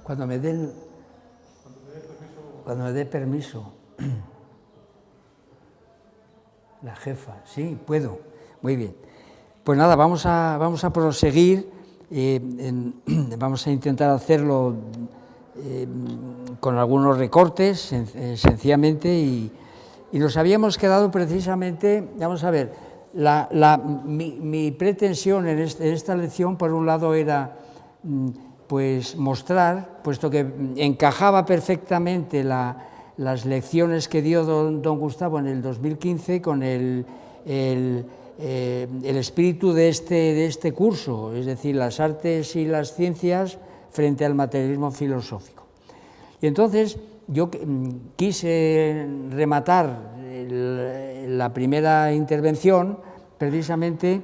Cuando me dé permiso. La jefa, sí, puedo. Muy bien. Pues nada, vamos a proseguir. Vamos a intentar hacerlo con algunos recortes, sencillamente, y nos habíamos quedado precisamente, vamos a ver, mi pretensión en esta lección, por un lado, era pues mostrar, puesto que encajaba perfectamente las lecciones que dio don Gustavo en el 2015 con el espíritu de este curso, es decir, las artes y las ciencias frente al materialismo filosófico. Y entonces yo quise rematar la primera intervención precisamente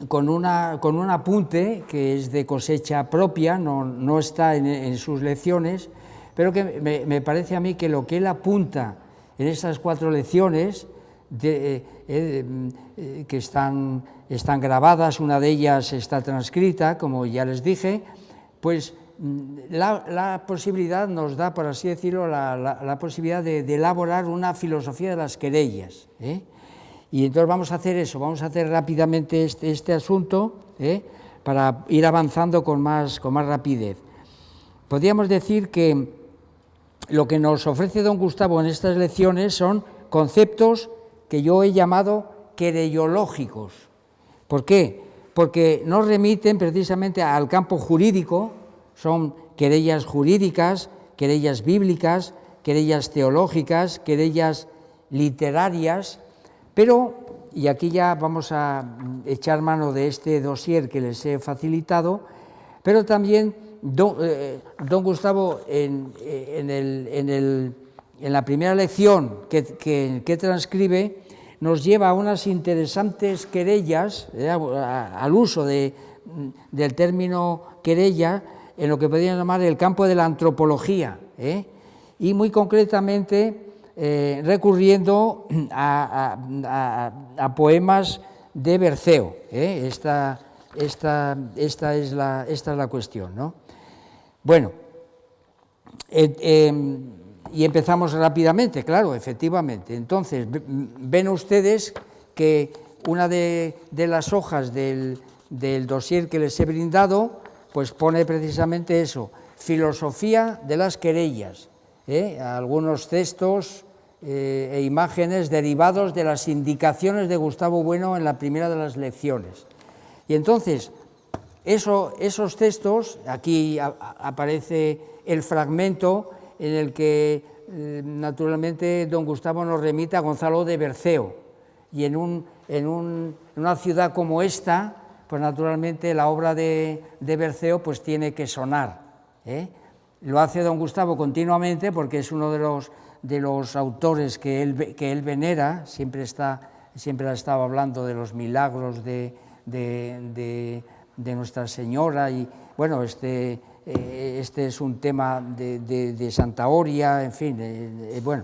con un apunte que es de cosecha propia, no está en sus lecciones, pero que me parece a mí que lo que él apunta en estas 4 lecciones, que están grabadas, una de ellas está transcrita, como ya les dije, pues la posibilidad nos da, por así decirlo, la posibilidad de elaborar una filosofía de las querellas, Y entonces vamos a hacer eso, vamos a hacer rápidamente este asunto, para ir avanzando con más rapidez. Podríamos decir que lo que nos ofrece don Gustavo en estas lecciones son conceptos que yo he llamado querellológicos. ¿Por qué? Porque nos remiten precisamente al campo jurídico, son querellas jurídicas, querellas bíblicas, querellas teológicas, querellas literarias, pero, y aquí ya vamos a echar mano de este dossier que les he facilitado, pero también don Gustavo en la primera lección que transcribe nos lleva a unas interesantes querellas, al uso del término querella en lo que podríamos llamar el campo de la antropología, y muy concretamente recurriendo a poemas de Berceo. Esta es la cuestión, ¿no? Bueno, y empezamos rápidamente, claro, efectivamente. Entonces, ven ustedes que una de las hojas del dossier que les he brindado, pues pone precisamente eso, filosofía de las querellas, algunos textos e imágenes derivados de las indicaciones de Gustavo Bueno en la primera de las lecciones. Y entonces, esos textos, aquí aparece el fragmento en el que naturalmente don Gustavo nos remite a Gonzalo de Berceo, y en una ciudad como esta, pues naturalmente la obra de Berceo pues tiene que sonar, Lo hace don Gustavo continuamente porque es uno de los autores que él venera, siempre ha estado hablando de los milagros de Nuestra Señora, y bueno, este es un tema de Santa Oria, en fin, bueno.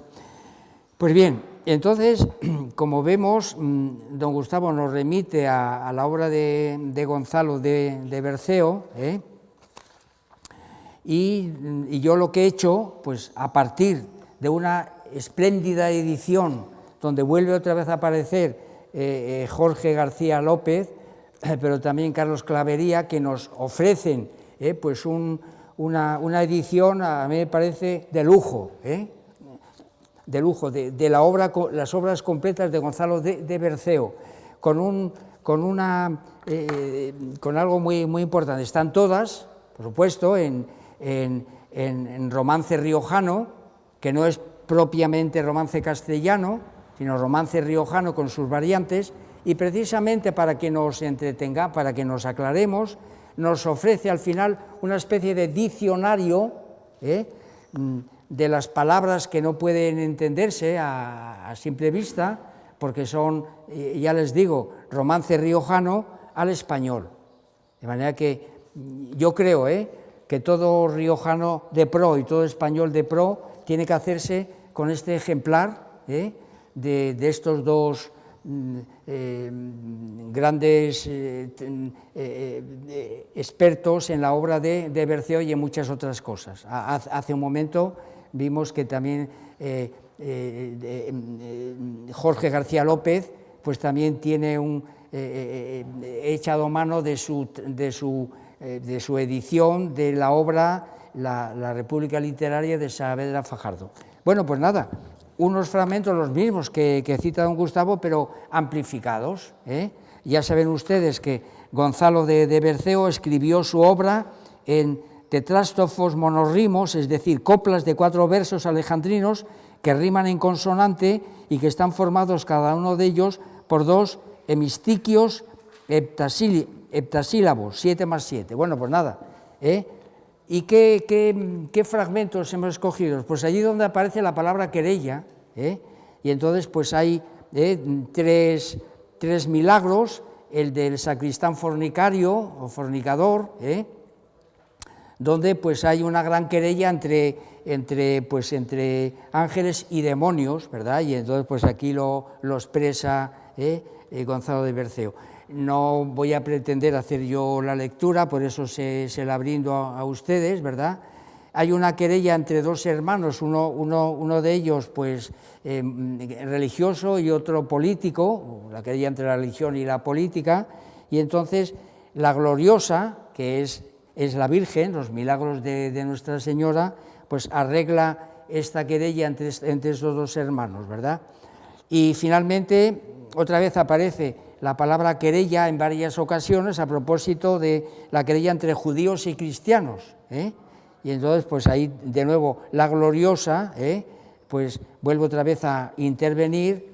Pues bien, entonces, como vemos, don Gustavo nos remite a la obra de Gonzalo de Berceo, y yo lo que he hecho, pues a partir de una espléndida edición donde vuelve otra vez a aparecer Jorge García López, pero también Carlos Clavería, que nos ofrecen pues una edición, a mí me parece, de lujo, de las obras completas de Gonzalo de Berceo, con algo muy importante. Están todas, por supuesto, en romance riojano, que no es propiamente romance castellano, sino romance riojano con sus variantes, y precisamente para que nos entretenga, para que nos aclaremos, nos ofrece al final una especie de diccionario de las palabras que no pueden entenderse a simple vista, porque son, ya les digo, romance riojano al español. De manera que yo creo que todo riojano de pro y todo español de pro tiene que hacerse con este ejemplar de estos dos grandes expertos en la obra de Berceo y en muchas otras cosas. Hace un momento vimos que también Jorge García López pues también tiene echado mano de su edición de la obra La República Literaria de Saavedra Fajardo. Bueno, pues nada, unos fragmentos los mismos que cita don Gustavo, pero amplificados. Ya saben ustedes que Gonzalo de Berceo escribió su obra en tetrástofos monorrimos, es decir, coplas de 4 versos alejandrinos que riman en consonante y que están formados cada uno de ellos por 2 hemistiquios heptasílabos, 7 más 7. Bueno, pues nada. ¿Y qué fragmentos hemos escogido? Pues allí donde aparece la palabra querella, y entonces pues hay 3 milagros, el del sacristán fornicario o fornicador, donde pues hay una gran querella entre ángeles y demonios, ¿verdad? Y entonces pues aquí lo expresa Gonzalo de Berceo. No voy a pretender hacer yo la lectura, por eso se la brindo a ustedes, ¿verdad? Hay una querella entre 2 hermanos, uno de ellos pues religioso y otro político, la querella entre la religión y la política, y entonces la gloriosa, que es la Virgen, los milagros de Nuestra Señora, pues arregla esta querella entre estos 2 hermanos, ¿verdad? Y finalmente, otra vez aparece la palabra querella en varias ocasiones a propósito de la querella entre judíos y cristianos, y entonces pues ahí de nuevo la gloriosa pues vuelve otra vez a intervenir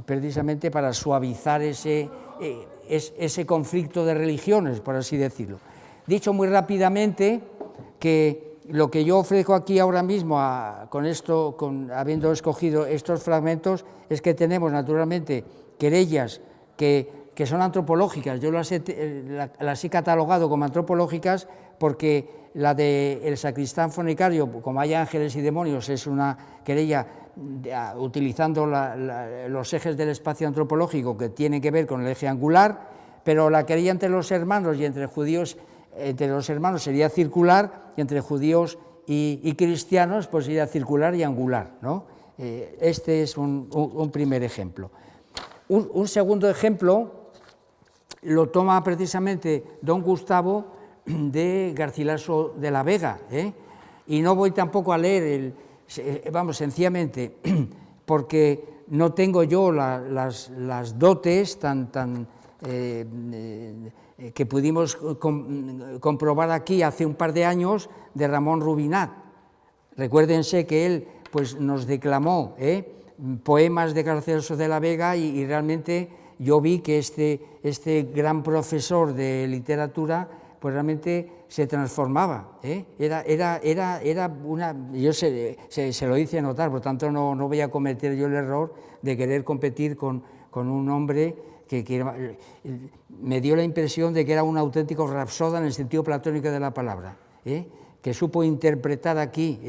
precisamente para suavizar ese conflicto de religiones, por así decirlo. Dicho muy rápidamente que lo que yo ofrezco aquí ahora mismo, habiendo escogido estos fragmentos, es que tenemos naturalmente querellas que son antropológicas. Yo las he catalogado como antropológicas porque la del sacristán fornicario, como hay ángeles y demonios, es una querella utilizando los ejes del espacio antropológico que tienen que ver con el eje angular, pero la querella entre los hermanos y entre judíos, entre los hermanos sería circular, y entre judíos y cristianos pues sería circular y angular, ¿no? Este es un primer ejemplo. Un segundo ejemplo lo toma precisamente don Gustavo de Garcilaso de la Vega, y no voy tampoco a leer, sencillamente porque no tengo yo las dotes que pudimos comprobar aquí hace un par de años de Ramón Rubinat. Recuérdense que él pues, nos declamó poemas de Garcilaso de la Vega y realmente yo vi que este gran profesor de literatura pues realmente se transformaba, era una, yo se lo hice notar, por tanto no voy a cometer yo el error de querer competir con un hombre que me dio la impresión de que era un auténtico rapsoda en el sentido platónico de la palabra, que supo interpretar aquí,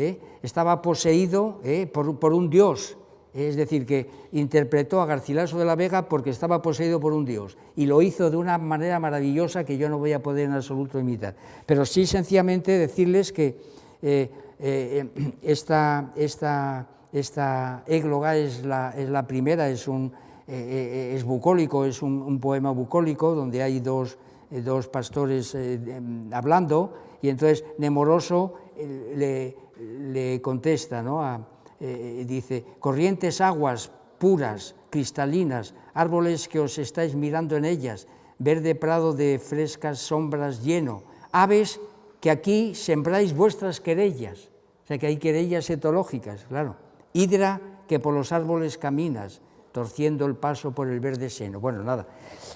estaba poseído por un dios, es decir, que interpretó a Garcilaso de la Vega porque estaba poseído por un dios, y lo hizo de una manera maravillosa que yo no voy a poder en absoluto imitar, pero sí sencillamente decirles que esta égloga es la primera, es bucólico, es un poema bucólico donde hay dos pastores hablando, y entonces Nemoroso le contesta, ¿no? Dice: corrientes aguas puras, cristalinas, árboles que os estáis mirando en ellas, verde prado de frescas sombras lleno, aves que aquí sembráis vuestras querellas, o sea que hay querellas etológicas, claro, hidra que por los árboles caminas, torciendo el paso por el verde seno. Bueno, nada.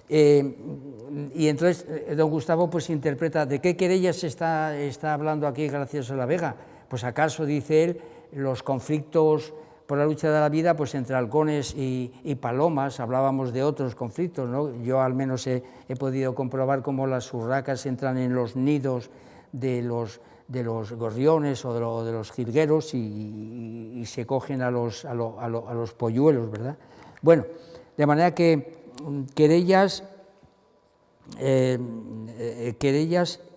Y entonces don Gustavo pues interpreta de qué querellas está hablando aquí Garcilaso de la Vega. Pues acaso, dice él, los conflictos por la lucha de la vida pues entre halcones y palomas, hablábamos de otros conflictos, ¿no? Yo al menos he podido comprobar cómo las urracas entran en los nidos de los gorriones o de los jilgueros y se cogen a los polluelos, ¿verdad? Bueno, De manera que querellas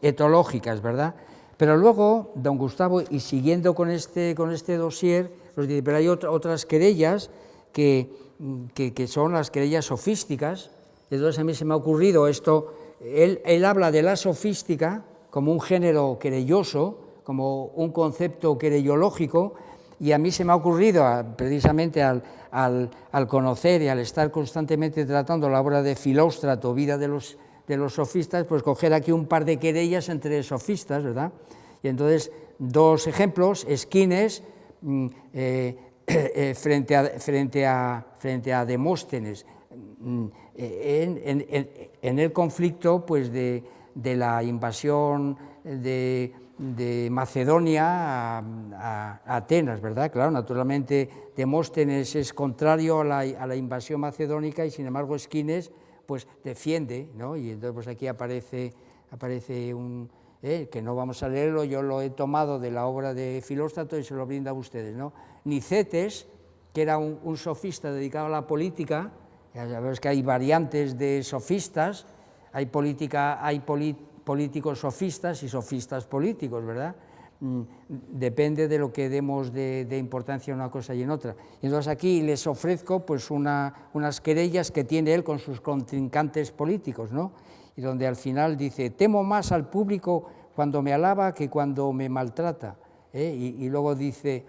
etológicas, ¿verdad? Pero luego, don Gustavo, y siguiendo con este dossier, nos dice, pero hay otras querellas que son las querellas sofísticas. Entonces a mí se me ha ocurrido esto, él habla de la sofística como un género querelloso, como un concepto querellológico, y a mí se me ha ocurrido, precisamente al conocer y al estar constantemente tratando la obra de Filóstrato, Vida de los sofistas, pues coger aquí un par de querellas entre sofistas, ¿verdad? Y entonces, dos ejemplos, Esquines frente a Demóstenes, en el conflicto pues, de la invasión de Macedonia a Atenas, ¿verdad? Claro, naturalmente Demóstenes es contrario a la invasión macedónica y sin embargo Esquines pues defiende, ¿no? Y entonces pues aquí aparece un, que no vamos a leerlo, yo lo he tomado de la obra de Filóstrato y se lo brindo a ustedes, ¿no? Nicetes, que era un sofista dedicado a la política, ya sabemos que hay variantes de sofistas, hay políticos sofistas y sofistas políticos, ¿verdad? Depende de lo que demos de importancia en una cosa y en otra. Y entonces aquí les ofrezco pues unas querellas que tiene él con sus contrincantes políticos, ¿no? Y donde al final dice, temo más al público cuando me alaba que cuando me maltrata, y luego dice,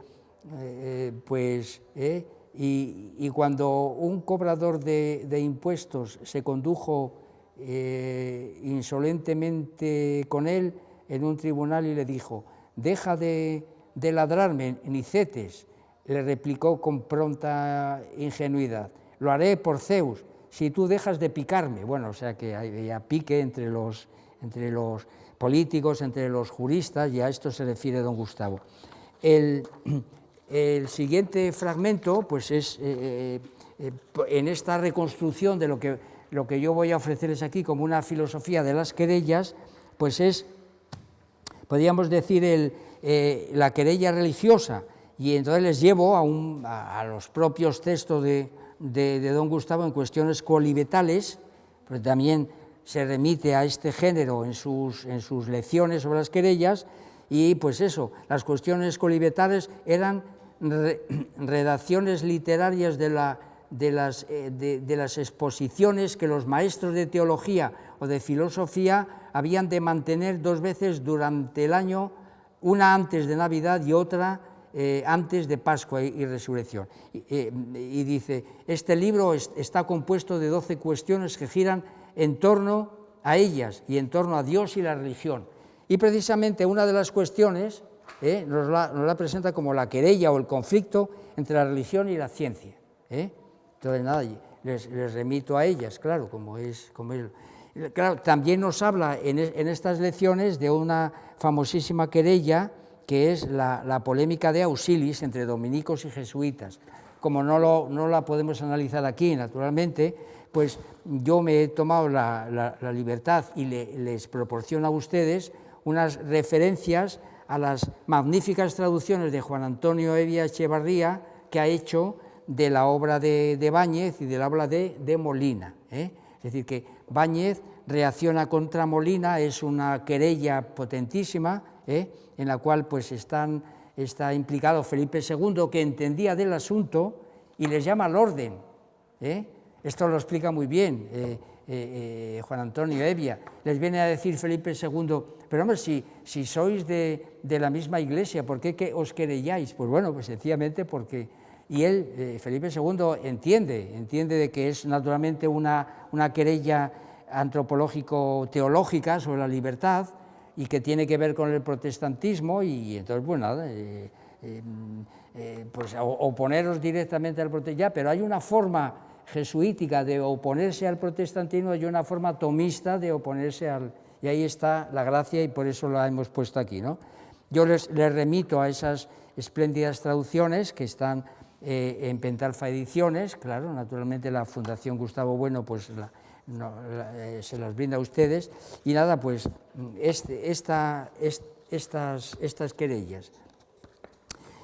y cuando un cobrador de impuestos se condujo insolentemente con él en un tribunal y le dijo, deja de ladrarme, Nicetes, le replicó con pronta ingenuidad, lo haré por Zeus, si tú dejas de picarme. Bueno, o sea que había pique entre los políticos, entre los juristas, y a esto se refiere don Gustavo. El siguiente fragmento, pues es en esta reconstrucción de lo que yo voy a ofrecerles aquí como una filosofía de las querellas, pues es, podríamos decir, la querella religiosa, y entonces les llevo a los propios textos de don Gustavo en cuestiones colibetales, pero también se remite a este género en sus lecciones sobre las querellas, y pues eso, las cuestiones colibetales eran redacciones literarias de las exposiciones que los maestros de teología o de filosofía habían de mantener 2 veces durante el año, una antes de Navidad y otra antes de Pascua y Resurrección. Y dice, este libro está compuesto de 12 cuestiones que giran en torno a ellas y en torno a Dios y la religión. Y precisamente una de las cuestiones nos la presenta como la querella o el conflicto entre la religión y la ciencia. Entonces, nada, les remito a ellas, claro, como es. Claro, también nos habla en estas lecciones de una famosísima querella que es la polémica de Auxilis entre dominicos y jesuitas. Como no la podemos analizar aquí, naturalmente, pues yo me he tomado la libertad y les proporciono a ustedes unas referencias a las magníficas traducciones de Juan Antonio Evia Echevarría que ha hecho de la obra de Báñez y de la obra de Molina. Es decir, que Báñez reacciona contra Molina, es una querella potentísima, en la cual pues está implicado Felipe II, que entendía del asunto y les llama al orden. Esto lo explica muy bien Juan Antonio Evia. Les viene a decir Felipe II, pero hombre, si sois de la misma iglesia, ¿por qué os querelláis? Pues bueno, pues sencillamente porque... Y él, Felipe II, entiende de que es naturalmente una querella antropológico-teológica sobre la libertad y que tiene que ver con el protestantismo, y entonces, pues nada, pues oponeros directamente al protestantismo, pero hay una forma jesuítica de oponerse al protestantismo y una forma tomista de oponerse al... Y ahí está la gracia y por eso la hemos puesto aquí, ¿no? Yo les remito a esas espléndidas traducciones que están en Pentalfa Ediciones, claro, naturalmente la Fundación Gustavo Bueno pues se las brinda a ustedes, y nada, pues estas querellas.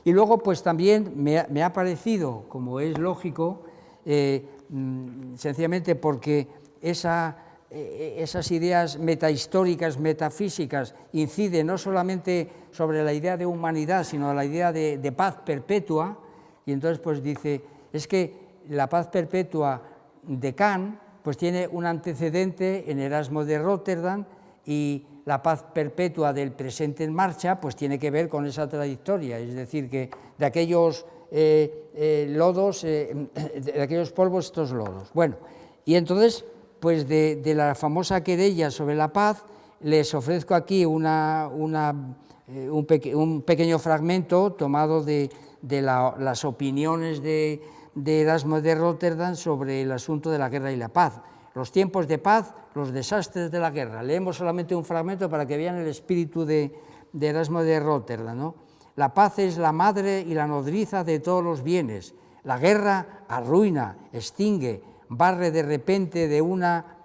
Y luego pues también me ha parecido, como es lógico, sencillamente porque esas ideas metahistóricas, metafísicas, inciden no solamente sobre la idea de humanidad, sino la idea de paz perpetua, y entonces pues dice, es que la paz perpetua de Kant pues tiene un antecedente en Erasmo de Róterdam, y la paz perpetua del presente en marcha pues tiene que ver con esa trayectoria, es decir, que de aquellos lodos, de aquellos polvos, estos lodos. Bueno, y entonces, pues de la famosa querella sobre la paz, les ofrezco aquí un pequeño fragmento tomado de las opiniones de Erasmo de Róterdam sobre el asunto de la guerra y la paz. Los tiempos de paz, los desastres de la guerra. Leemos solamente un fragmento para que vean el espíritu de Erasmo de Róterdam, ¿no? La paz es la madre y la nodriza de todos los bienes. La guerra arruina, extingue, barre de repente de una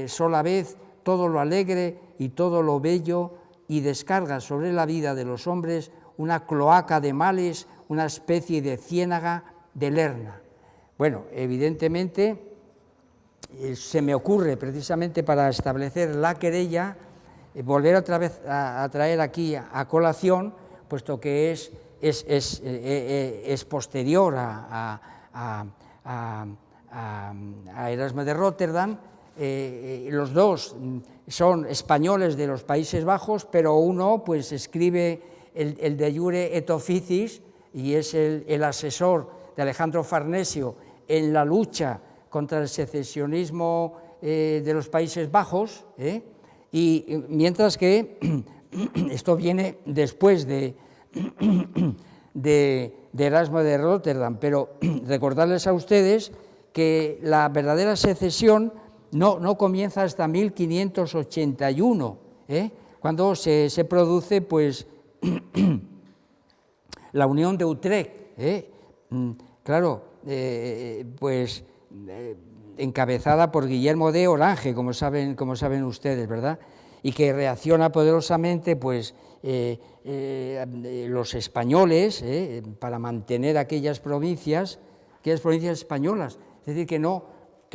sola vez todo lo alegre y todo lo bello, y descarga sobre la vida de los hombres una cloaca de males, una especie de ciénaga de lerna. Bueno, evidentemente se me ocurre, precisamente para establecer la querella, volver otra vez a traer aquí a colación, puesto que es posterior a Erasmo de Róterdam. Los dos son españoles de los Países Bajos, pero uno pues escribe el de iure et officis, y es el asesor de Alejandro Farnesio en la lucha contra el secesionismo de los Países Bajos, y mientras que esto viene después de Erasmo de Róterdam, pero recordarles a ustedes que la verdadera secesión no comienza hasta 1581, cuando se produce pues la Unión de Utrecht, claro, pues encabezada por Guillermo de Orange, como saben ustedes, ¿verdad? Y que reacciona poderosamente pues los españoles para mantener aquellas provincias españolas, es decir, que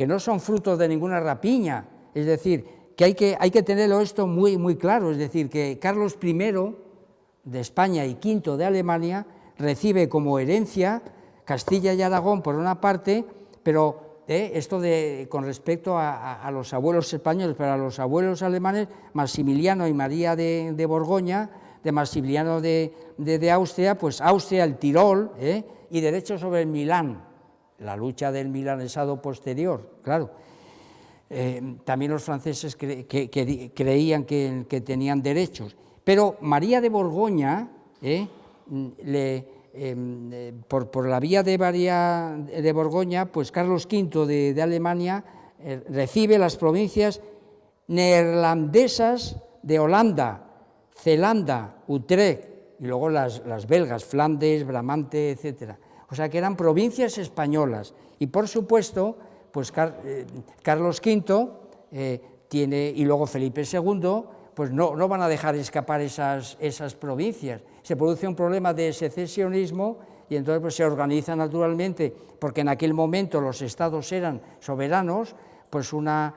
no son frutos de ninguna rapiña, es decir, que hay que tenerlo esto muy, muy claro, es decir, que Carlos I de España y V de Alemania recibe como herencia Castilla y Aragón por una parte, pero esto con respecto a los abuelos españoles, pero a los abuelos alemanes, Maximiliano y María de Borgoña, de Maximiliano de Austria, pues Austria, el Tirol, y derecho sobre el Milán, la lucha del milanesado posterior, claro. También los franceses creían que tenían derechos, pero María de Borgoña, por la vía de María de Borgoña, pues Carlos V de Alemania recibe las provincias neerlandesas de Holanda, Zelanda, Utrecht, y luego las belgas, Flandes, Bramante, etcétera. O sea, que eran provincias españolas, y por supuesto, pues Carlos V tiene, y luego Felipe II, pues no van a dejar escapar esas provincias. Se produce un problema de secesionismo, y entonces pues se organiza naturalmente, porque en aquel momento los estados eran soberanos, pues una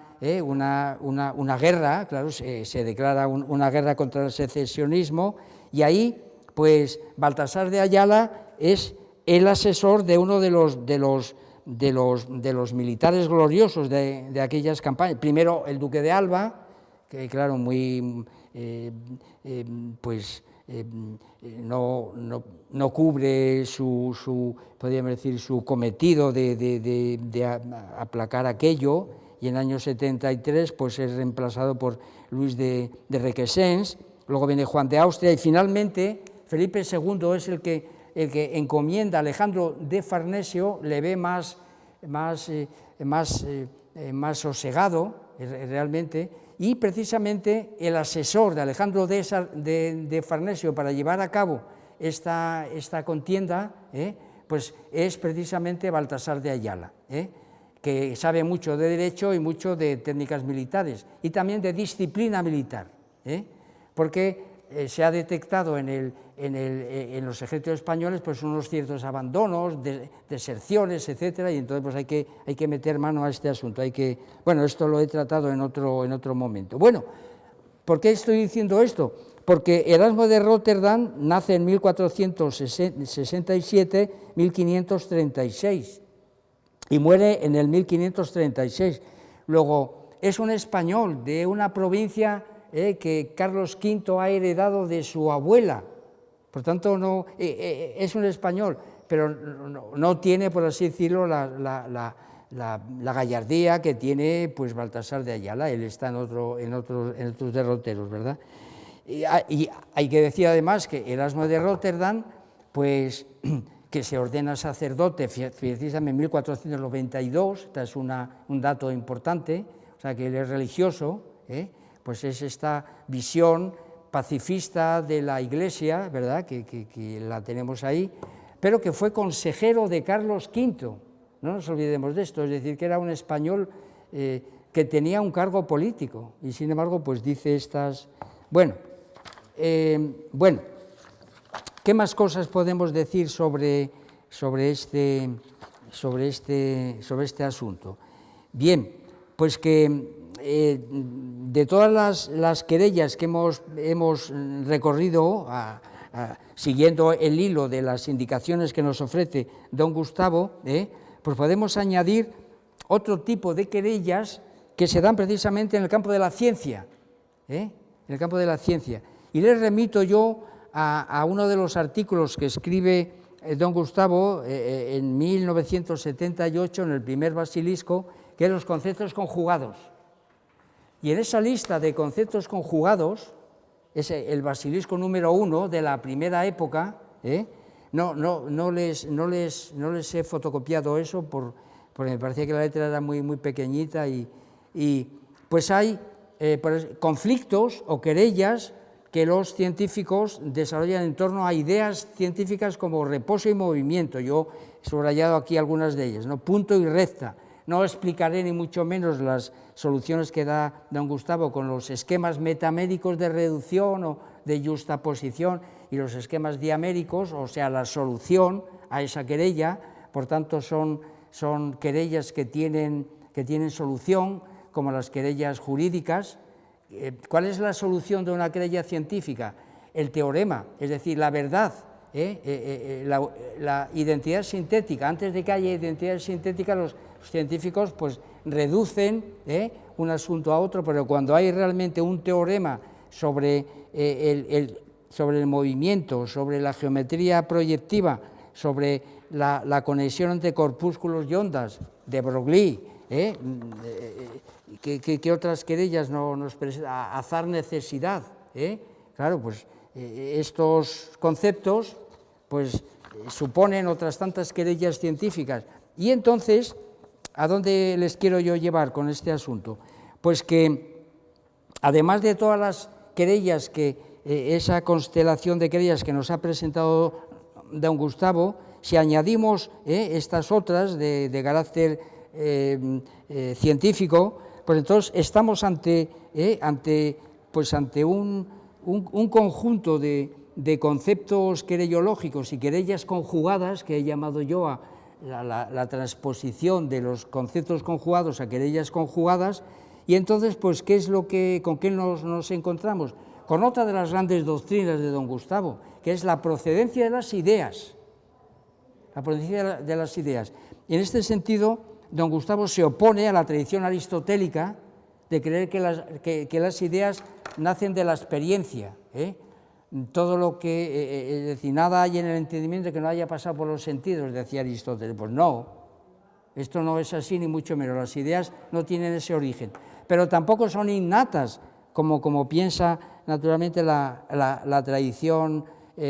guerra, claro, se declara una guerra contra el secesionismo, y ahí pues Baltasar de Ayala es el asesor de uno de los militares gloriosos de aquellas campañas. Primero el duque de Alba, que claro, muy no cubre podríamos decir, su cometido de aplacar aquello, y en el año 73 pues es reemplazado por Luis de Requesens. Luego viene Juan de Austria, y finalmente Felipe II es el que encomienda a Alejandro de Farnesio, le ve más sosegado realmente, y precisamente el asesor de Alejandro de Farnesio para llevar a cabo esta contienda, pues es precisamente Baltasar de Ayala, que sabe mucho de derecho y mucho de técnicas militares, y también de disciplina militar, porque se ha detectado en los ejércitos españoles pues unos ciertos abandonos, deserciones, etcétera, y entonces pues hay que meter mano a este asunto. Bueno, esto lo he tratado en otro momento. Bueno, ¿por qué estoy diciendo esto? Porque Erasmo de Róterdam nace en 1467, 1536, y muere en el 1536. Luego, es un español de una provincia que Carlos V ha heredado de su abuela. Por tanto, es un español, pero no tiene, por así decirlo, la gallardía que tiene pues Baltasar de Ayala. Él está en otros derroteros, ¿verdad? Y hay que decir además que Erasmo de Róterdam, pues que se ordena sacerdote precisamente en 1492, este es un dato importante, o sea que él es religioso, pues es esta visión pacifista de la Iglesia, ¿verdad?, que la tenemos ahí, pero que fue consejero de Carlos V, no nos olvidemos de esto, es decir, que era un español que tenía un cargo político, y sin embargo, pues dice estas... Bueno, ¿qué más cosas podemos decir sobre este asunto? Bien, pues que de todas las querellas que hemos recorrido, siguiendo el hilo de las indicaciones que nos ofrece don Gustavo, pues podemos añadir otro tipo de querellas que se dan precisamente en el campo de la ciencia, en el campo de la ciencia. Y les remito yo a uno de los artículos que escribe don Gustavo en 1978, en el primer Basilisco, que es los conceptos conjugados. Y en esa lista de conceptos conjugados, es el Basilisco número 1 de la primera época, no les he fotocopiado eso porque me parecía que la letra era muy pequeñita y pues hay conflictos o querellas que los científicos desarrollan en torno a ideas científicas como reposo y movimiento. Yo he subrayado aquí algunas de ellas, ¿no? Punto y recta. No explicaré ni mucho menos las soluciones que da don Gustavo con los esquemas metamédicos de reducción o de justaposición y los esquemas diaméricos, o sea, la solución a esa querella. Por tanto, son querellas que tienen solución, como las querellas jurídicas. ¿Cuál es la solución de una querella científica? El teorema, es decir, la verdad, la identidad sintética. Antes de que haya identidad sintética, los científicos pues reducen un asunto a otro, pero cuando hay realmente un teorema sobre el movimiento, sobre la geometría proyectiva, sobre la conexión entre corpúsculos y ondas de Broglie, ¿qué otras querellas nos presenta? Azar, necesidad, claro, pues estos conceptos pues suponen otras tantas querellas científicas. Y entonces, ¿a dónde les quiero yo llevar con este asunto? Pues que, además de todas las querellas esa constelación de querellas que nos ha presentado don Gustavo, si añadimos estas otras de carácter científico, pues entonces estamos ante un conjunto de conceptos querellológicos y querellas conjugadas, que he llamado yo a la transposición de los conceptos conjugados a querellas conjugadas. Y entonces, pues, ¿con qué nos encontramos? Con otra de las grandes doctrinas de don Gustavo, que es la procedencia de las ideas. La procedencia de las ideas. Y en este sentido, don Gustavo se opone a la tradición aristotélica de creer que las ideas nacen de la experiencia. Todo lo que, es decir, nada hay en el entendimiento que no haya pasado por los sentidos, decía Aristóteles. Pues no, esto no es así, ni mucho menos. Las ideas no tienen ese origen, pero tampoco son innatas, como piensa naturalmente la tradición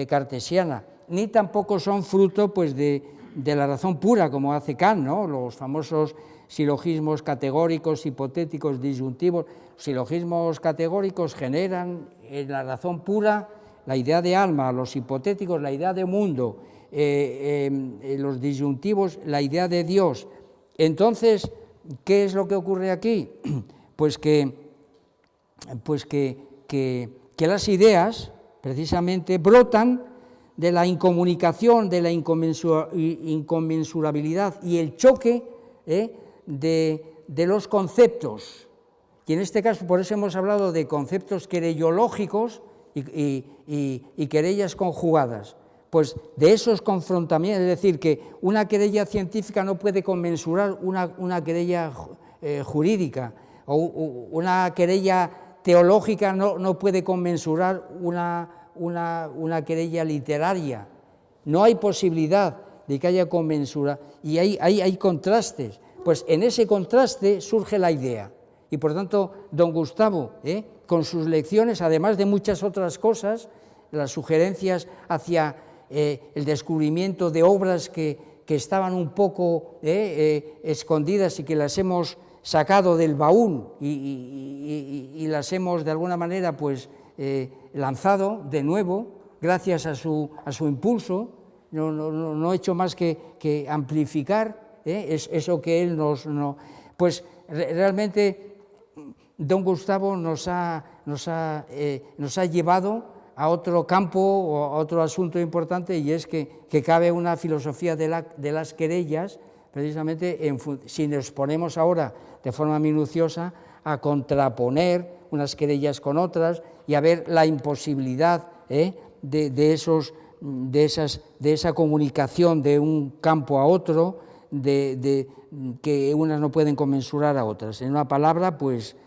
cartesiana, ni tampoco son fruto pues, de la razón pura, como hace Kant, ¿no? Los famosos silogismos categóricos, hipotéticos, disyuntivos. Silogismos categóricos generan en la razón pura la idea de alma, los hipotéticos la idea de mundo, los disyuntivos la idea de Dios. Entonces, ¿qué es lo que ocurre aquí? Pues que las ideas precisamente brotan de la incomunicación, de la inconmensurabilidad y el choque de los conceptos. Y en este caso, por eso hemos hablado de conceptos querellológicos y querellas conjugadas. Pues de esos confrontamientos, es decir, que una querella científica no puede conmensurar una querella jurídica, o una querella teológica no puede conmensurar una querella literaria. No hay posibilidad de que haya conmensura, y hay contrastes. Pues en ese contraste surge la idea, y por tanto don Gustavo, con sus lecciones, además de muchas otras cosas, las sugerencias hacia el descubrimiento de obras que estaban un poco escondidas y que las hemos sacado del baúl y las hemos de alguna manera pues lanzado de nuevo gracias a su impulso. No he hecho más que amplificar eso que él pues realmente don Gustavo nos ha llevado a otro campo o a otro asunto importante, y es que cabe una filosofía de las querellas, precisamente si nos ponemos ahora de forma minuciosa a contraponer unas querellas con otras y a ver la imposibilidad de esa comunicación de un campo a otro, que unas no pueden conmensurar a otras. En una palabra, pues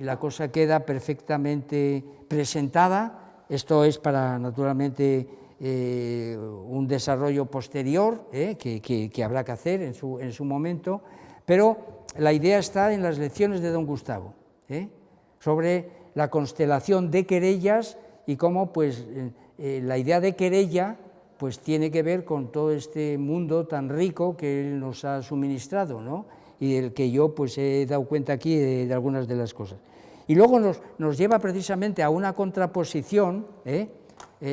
la cosa queda perfectamente presentada. Esto es para, naturalmente, un desarrollo posterior que habrá que hacer en su momento, pero la idea está en las lecciones de don Gustavo, sobre la constelación de querellas y cómo pues, la idea de querella pues, tiene que ver con todo este mundo tan rico que él nos ha suministrado, ¿no? Y del que yo pues, he dado cuenta aquí de algunas de las cosas. Y luego nos lleva precisamente a una contraposición,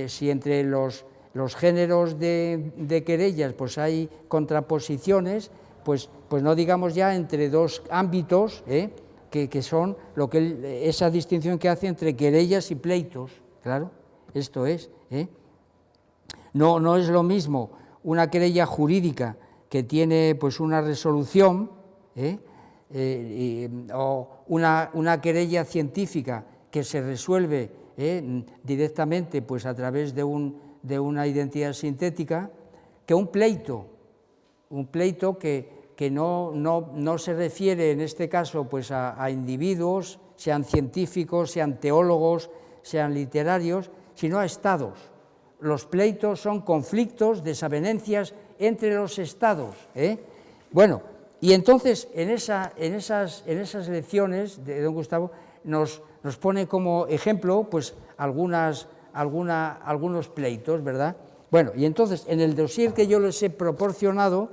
si entre los géneros de querellas pues hay contraposiciones, pues no digamos ya entre dos ámbitos, que son esa distinción que hace entre querellas y pleitos, claro, esto es. No es lo mismo una querella jurídica que tiene pues una resolución, o una querella científica que se resuelve directamente pues, a través de una identidad sintética, que un pleito que no se refiere en este caso pues, a individuos, sean científicos, sean teólogos, sean literarios, sino a estados. Los pleitos son conflictos, desavenencias entre los estados. Bueno, y entonces en esas lecciones de don Gustavo nos pone como ejemplo pues, algunos pleitos, ¿verdad? Bueno, y entonces en el dossier que yo les he proporcionado,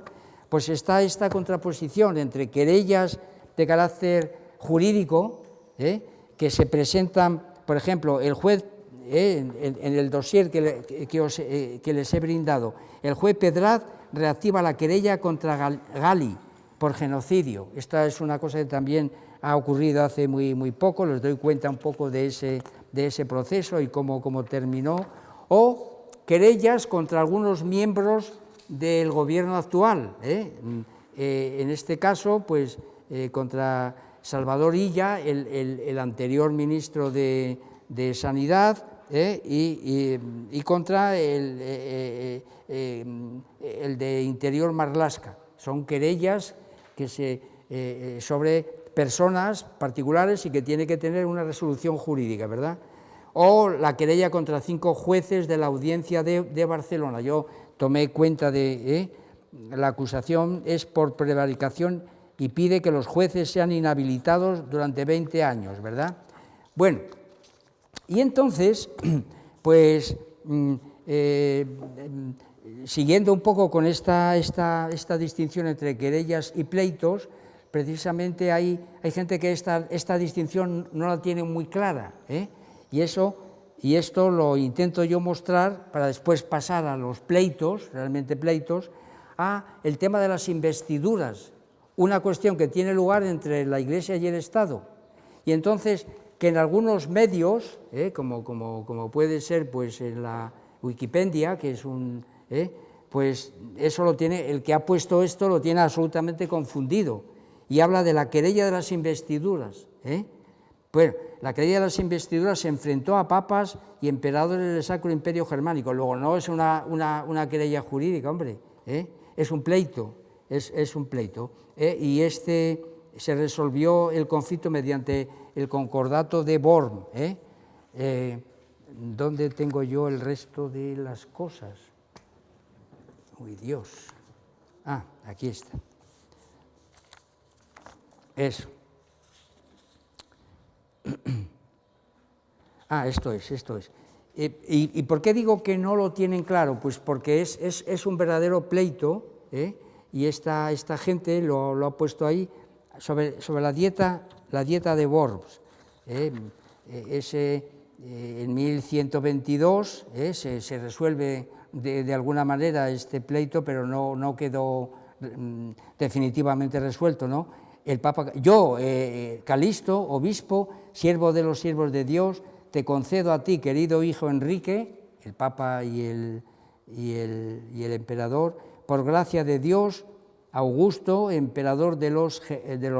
pues está esta contraposición entre querellas de carácter jurídico, que se presentan, por ejemplo, el juez, en el dossier que les he brindado, el juez Pedraz reactiva la querella contra Gali por genocidio. Esta es una cosa que también ha ocurrido hace muy poco, les doy cuenta un poco de ese proceso y cómo terminó, o querellas contra algunos miembros del gobierno actual, en este caso, pues, contra Salvador Illa, el anterior ministro de Sanidad, y contra el de Interior Marlaska. Son querellas sobre personas particulares y que tiene que tener una resolución jurídica, ¿verdad? O la querella contra 5 jueces de la Audiencia de Barcelona. Yo tomé cuenta de la acusación es por prevaricación y pide que los jueces sean inhabilitados durante 20 años, ¿verdad? Bueno, y entonces, pues, siguiendo un poco con esta distinción entre querellas y pleitos, precisamente hay gente que esta distinción no la tiene muy clara, y esto lo intento yo mostrar para después pasar a los pleitos, realmente pleitos, a el tema de las investiduras, una cuestión que tiene lugar entre la Iglesia y el Estado. Y entonces, que en algunos medios, como puede ser pues en la Wikipedia, que es pues eso lo tiene, el que ha puesto esto lo tiene absolutamente confundido, y habla de la querella de las investiduras. Bueno, la querella de las investiduras se enfrentó a papas y emperadores del Sacro Imperio Germánico. Luego no es una querella jurídica, hombre, es un pleito, es un pleito, y se resolvió el conflicto mediante el concordato de Worms. ¿Dónde tengo yo el resto de las cosas? Uy, Dios. Ah, aquí está. Eso. Ah, esto es. ¿Y por qué digo que no lo tienen claro? Pues porque es un verdadero pleito, y esta gente lo ha puesto ahí sobre la dieta de Worms. En 1122 se resuelve de alguna manera este pleito, pero no quedó definitivamente resuelto, ¿no? El Papa, yo, Calisto, obispo, siervo de los siervos de Dios, te concedo a ti, querido hijo Enrique, el Papa y el emperador, por gracia de Dios, Augusto, emperador de los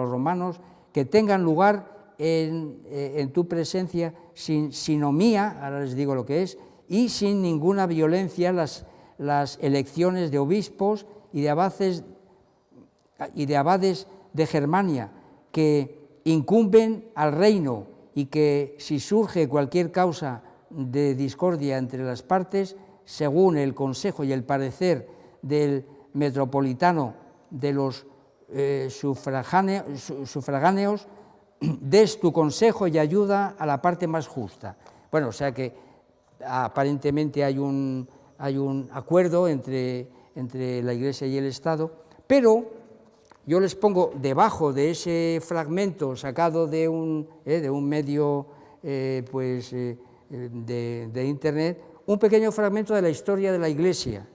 romanos, que tengan lugar en tu presencia sin sinomía, ahora les digo lo que es, y sin ninguna violencia las elecciones de obispos y de abades de Germania, que incumben al reino, y que si surge cualquier causa de discordia entre las partes, según el consejo y el parecer del metropolitano de los sufragáneos, des tu consejo y ayuda a la parte más justa. Bueno, o sea que aparentemente hay un acuerdo entre la Iglesia y el Estado, pero yo les pongo debajo de ese fragmento sacado de un medio de Internet, un pequeño fragmento de la historia de la Iglesia,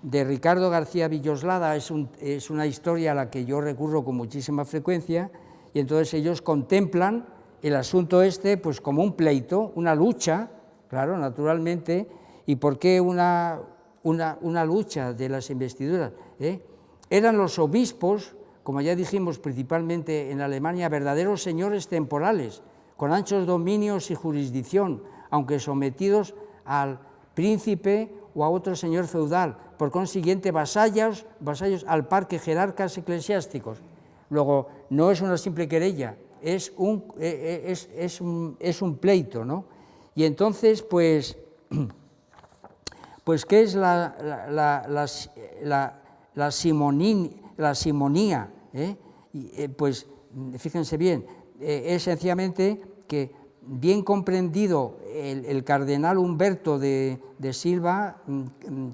de Ricardo García Villoslada. Es una historia a la que yo recurro con muchísima frecuencia, y entonces ellos contemplan el asunto pues como un pleito, una lucha, claro, naturalmente. ¿Y por qué una lucha de las investiduras? Eran los obispos, como ya dijimos, principalmente en Alemania, verdaderos señores temporales, con anchos dominios y jurisdicción, aunque sometidos al príncipe o a otro señor feudal, por consiguiente vasallos al par que jerarcas eclesiásticos. Luego, no es una simple querella, es un pleito, ¿no? Y entonces, pues ¿qué es la simonía? Pues fíjense bien, es sencillamente que, bien comprendido el cardenal Humberto de Silva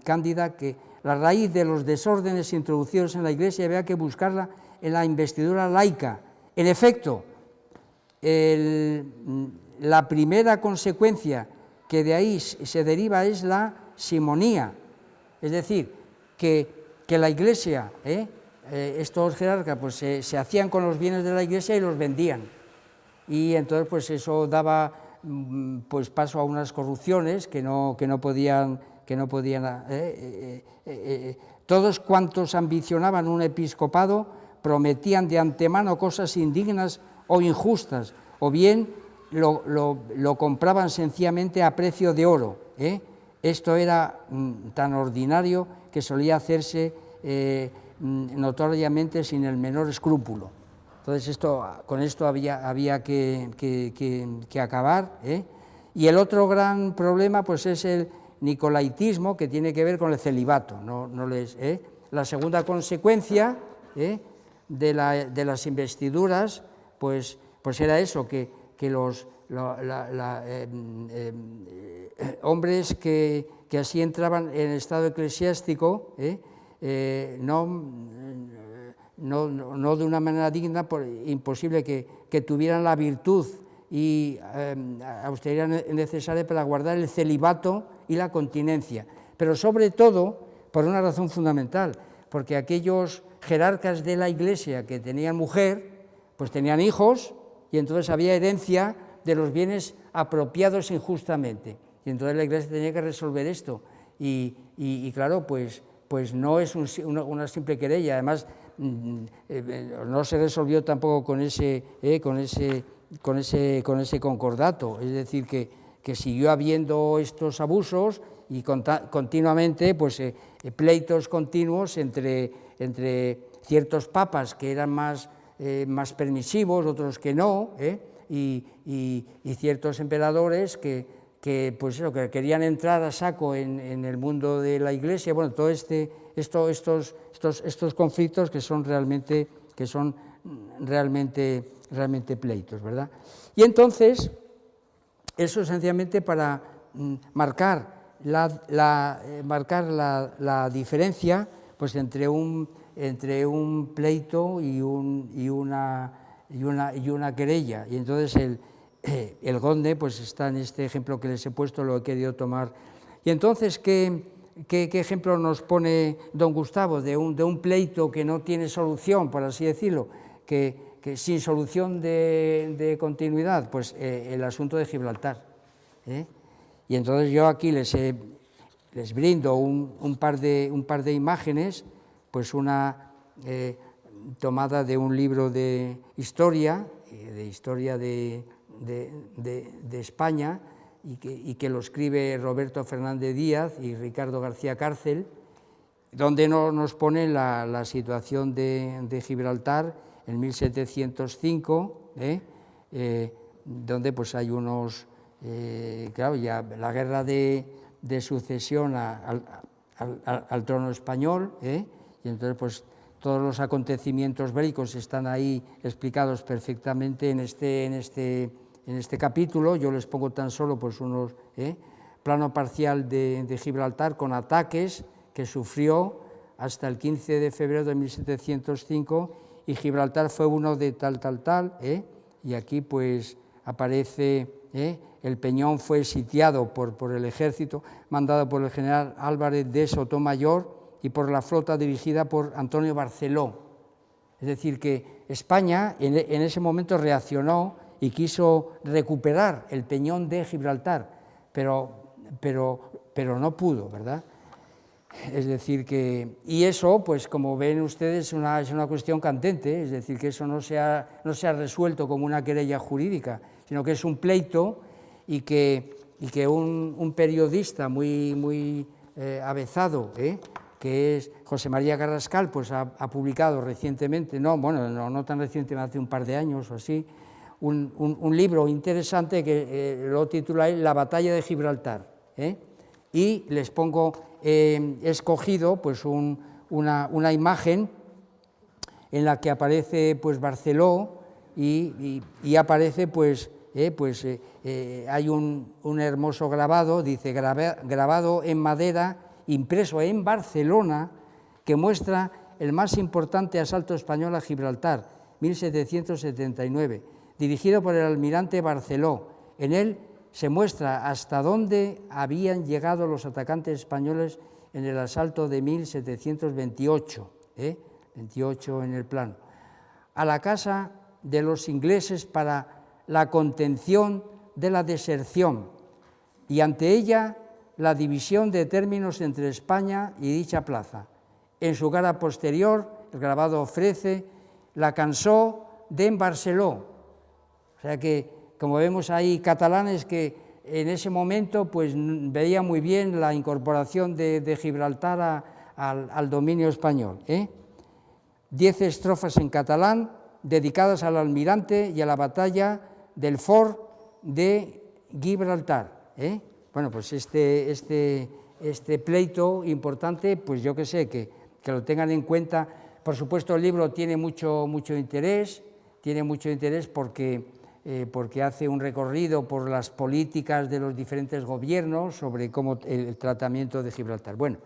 Cándida, que la raíz de los desórdenes introducidos en la Iglesia había que buscarla en la investidura laica. En efecto, la primera consecuencia que de ahí se deriva es la simonía, es decir, que la Iglesia, estos jerarcas, pues se hacían con los bienes de la Iglesia y los vendían, y entonces pues eso daba pues paso a unas corrupciones que no podían todos cuantos ambicionaban un episcopado prometían de antemano cosas indignas o injustas, o bien lo compraban sencillamente a precio de oro. Esto era tan ordinario que solía hacerse notoriamente sin el menor escrúpulo. Entonces con esto había que acabar. Y el otro gran problema pues es el nicolaitismo, que tiene que ver con el celibato. La segunda consecuencia de las investiduras pues era eso, que los hombres que así entraban en el estado eclesiástico, no de una manera digna, imposible que tuvieran la virtud y austeridad necesaria para guardar el celibato y la continencia, pero sobre todo por una razón fundamental, porque aquellos jerarcas de la Iglesia que tenían mujer, pues tenían hijos, y entonces había herencia de los bienes apropiados injustamente. Y entonces la Iglesia tenía que resolver esto. Y claro, pues no es una simple querella. Además, no se resolvió tampoco con ese concordato. Es decir, que siguió habiendo estos abusos y continuamente pues, pleitos continuos entre ciertos papas que eran más permisivos, otros que no, y ciertos emperadores que pues eso, que querían entrar a saco en el mundo de la Iglesia. Bueno, todo estos conflictos que son realmente pleitos, ¿verdad? Y entonces, eso esencialmente para marcar la diferencia pues, entre un pleito y una querella. Y entonces el Gonde pues, está en este ejemplo que les he puesto, lo he querido tomar. Y entonces, ¿qué ejemplo nos pone don Gustavo de un pleito que no tiene solución, por así decirlo, que sin solución de continuidad? Pues el asunto de Gibraltar. Y entonces yo aquí les brindo un par de imágenes, pues una tomada de un libro de historia de España, y que lo escribe Roberto Fernández Díaz y Ricardo García Cárcel, donde nos pone la situación de Gibraltar en 1705, donde pues hay unos... claro, ya la guerra de sucesión al trono español, y entonces pues todos los acontecimientos bélicos están ahí explicados perfectamente en este capítulo. Yo les pongo tan solo pues unos plano parcial de Gibraltar con ataques que sufrió hasta el 15 de febrero de 1705, y Gibraltar fue uno de tal, y aquí pues aparece... El Peñón fue sitiado por el ejército mandado por el general Álvarez de Sotomayor y por la flota dirigida por Antonio Barceló. Es decir, que España en ese momento reaccionó y quiso recuperar el Peñón de Gibraltar, pero no pudo, ¿verdad? Es decir que, y eso, pues como ven ustedes, es una cuestión candente, es decir, que eso no se ha resuelto como una querella jurídica, sino que es un pleito, y que un periodista muy avezado, que es José María Carrascal, pues ha publicado recientemente, no tan recientemente, hace un par de años o así, un libro interesante que lo titula La batalla de Gibraltar, y les pongo, he escogido pues una imagen en la que aparece pues Barceló, y aparece pues hay un hermoso grabado, dice, grabado en madera, impreso en Barcelona, que muestra el más importante asalto español a Gibraltar, 1779, dirigido por el almirante Barceló. En él se muestra hasta dónde habían llegado los atacantes españoles en el asalto de 1728, 28 en el plano, a la casa de los ingleses para la contención de la deserción, y ante ella la división de términos entre España y dicha plaza. En su cara posterior, el grabado ofrece la cançó d'en Barceló. O sea que, como vemos ahí, catalanes que en ese momento pues veían muy bien la incorporación de Gibraltar al dominio español. 10 estrofas en catalán dedicadas al almirante y a la batalla del Fort de Gibraltar. Bueno, pues este pleito importante, pues yo que sé, que lo tengan en cuenta. Por supuesto, el libro tiene mucho interés porque hace un recorrido por las políticas de los diferentes gobiernos sobre cómo el tratamiento de Gibraltar. Bueno,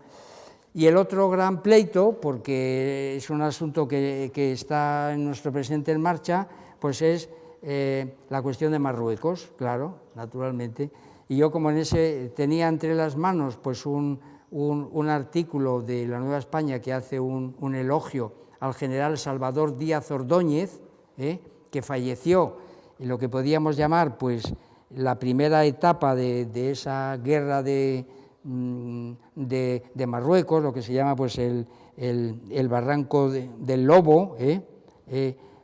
y el otro gran pleito, porque es un asunto que está en nuestro presente en marcha, pues es la cuestión de Marruecos, claro, naturalmente. Y yo, como en ese tenía entre las manos pues un artículo de La Nueva España que hace un elogio al general Salvador Díaz Ordóñez, que falleció lo que podíamos llamar pues la primera etapa de esa guerra de Marruecos, lo que se llama pues el barranco del Lobo,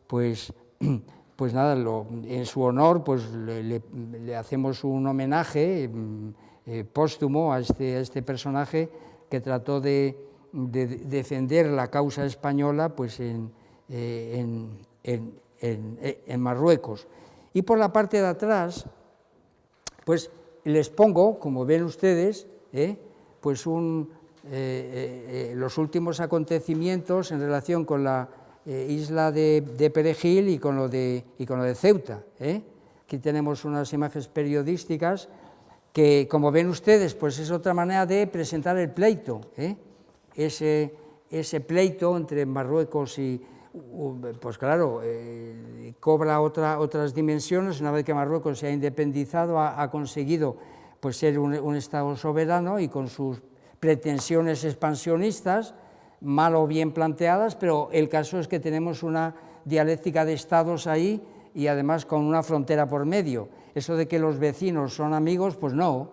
pues nada, en su honor pues le hacemos un homenaje póstumo a este personaje que trató de defender la causa española pues en Marruecos. Y por la parte de atrás pues les pongo, como ven ustedes, pues los últimos acontecimientos en relación con la isla de Perejil y con lo de Ceuta. Aquí tenemos unas imágenes periodísticas que, como ven ustedes, pues es otra manera de presentar el pleito, ese pleito entre Marruecos y, pues claro, cobra otras dimensiones. Una vez que Marruecos se ha independizado, ha conseguido pues ser un Estado soberano y con sus pretensiones expansionistas, mal o bien planteadas, pero el caso es que tenemos una dialéctica de estados ahí y además con una frontera por medio. Eso de que los vecinos son amigos, pues no,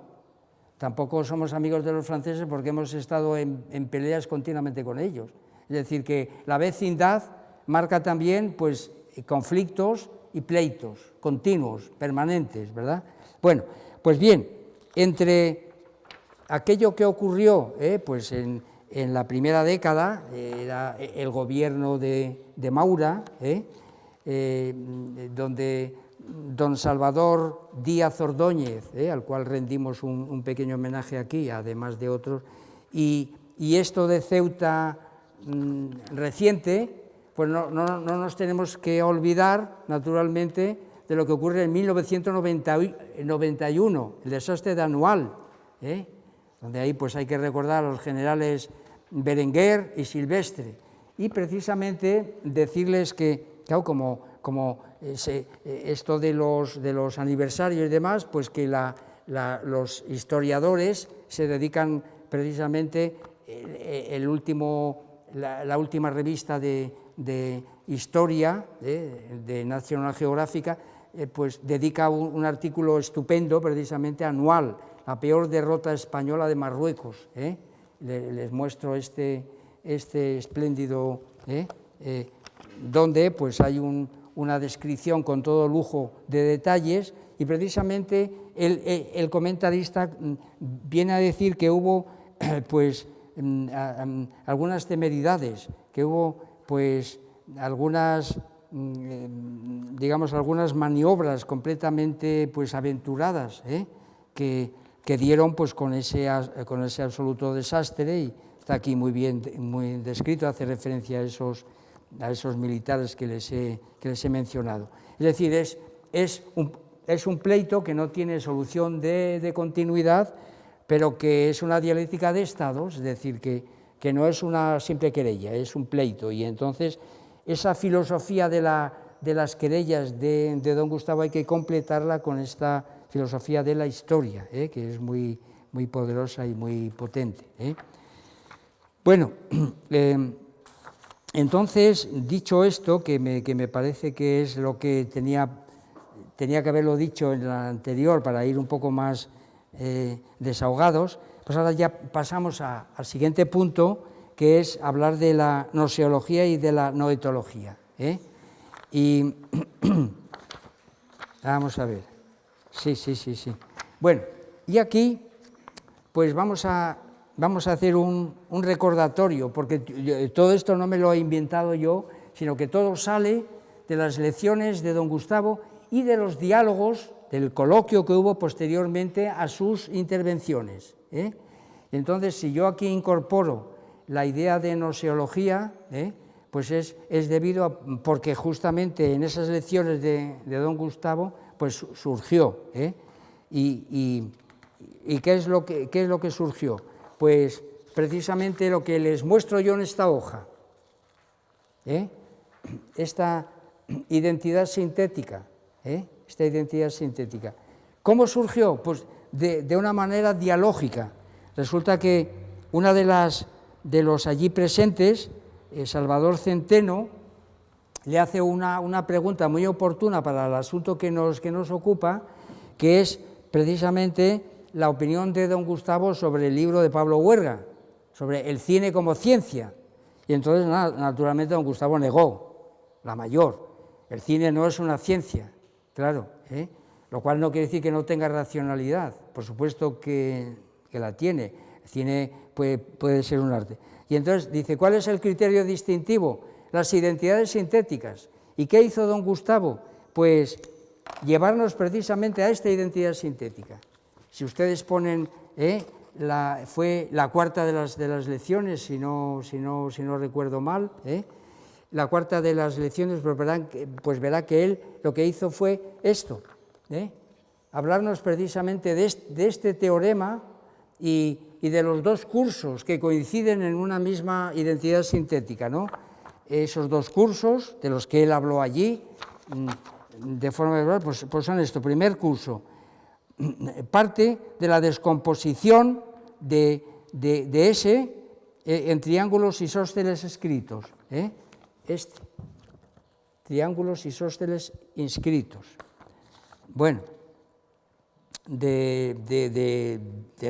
tampoco somos amigos de los franceses porque hemos estado en peleas continuamente con ellos. Es decir, que la vecindad marca también pues conflictos y pleitos continuos, permanentes, ¿verdad? Bueno, pues bien, entre aquello que ocurrió pues en la primera década, era el gobierno de Maura, donde don Salvador Díaz Ordóñez, al cual rendimos un pequeño homenaje aquí, además de otros, y esto de Ceuta reciente, pues no nos tenemos que olvidar, naturalmente, de lo que ocurre en 1991, el desastre de Anual, donde ahí pues hay que recordar a los generales Berenguer y Silvestre, y precisamente decirles que, claro, como esto de los aniversarios y demás, pues que los historiadores se dedican precisamente, la última revista de historia de National Geographic, pues dedica un artículo estupendo precisamente Anual, la peor derrota española de Marruecos. Les muestro este espléndido, donde pues hay una descripción con todo lujo de detalles, y precisamente el comentarista viene a decir que hubo pues algunas temeridades, que hubo pues algunas algunas maniobras completamente pues aventuradas, que dieron pues con ese absoluto desastre, y está aquí muy bien descrito, hace referencia a esos militares que les he mencionado. Es decir, es un pleito que no tiene solución de continuidad, pero que es una dialéctica de estados, es decir, que no es una simple querella, es un pleito, y entonces esa filosofía de las querellas de don Gustavo hay que completarla con esta filosofía de la historia, que es muy, muy poderosa y muy potente. Bueno, entonces, dicho esto, que me parece que es lo que tenía que haberlo dicho en la anterior para ir un poco más desahogados, pues ahora ya pasamos al siguiente punto, que es hablar de la gnoseología y de la noetología. Y vamos a ver. Sí. Bueno, y aquí pues vamos a hacer un recordatorio, porque todo esto no me lo he inventado yo, sino que todo sale de las lecciones de don Gustavo y de los diálogos, del coloquio que hubo posteriormente a sus intervenciones. Entonces, si yo aquí incorporo la idea de gnoseología, pues es debido porque justamente en esas lecciones de don Gustavo pues surgió. ¿Y qué es lo que surgió? Pues precisamente lo que les muestro yo en esta hoja, esta identidad sintética. ¿Cómo surgió? Pues de una manera dialógica. Resulta que una de los allí presentes, Salvador Centeno, le hace una pregunta muy oportuna para el asunto que nos ocupa, que es precisamente la opinión de don Gustavo sobre el libro de Pablo Huerga, sobre el cine como ciencia. Y entonces, naturalmente, don Gustavo negó la mayor. El cine no es una ciencia, claro, lo cual no quiere decir que no tenga racionalidad, por supuesto que la tiene. El cine puede ser un arte. Y entonces dice, ¿cuál es el criterio distintivo? Las identidades sintéticas. ¿Y qué hizo don Gustavo? Pues llevarnos precisamente a esta identidad sintética. Si ustedes ponen, fue la cuarta de las lecciones, si no recuerdo mal, la cuarta de las lecciones, pues verá que él lo que hizo fue esto, hablarnos precisamente de este teorema y de los dos cursos que coinciden en una misma identidad sintética, ¿no? Esos dos cursos de los que él habló allí, de forma verbal, pues son esto. Primer curso, parte de la descomposición de S en triángulos isósceles escritos, triángulos isósceles inscritos. Bueno, del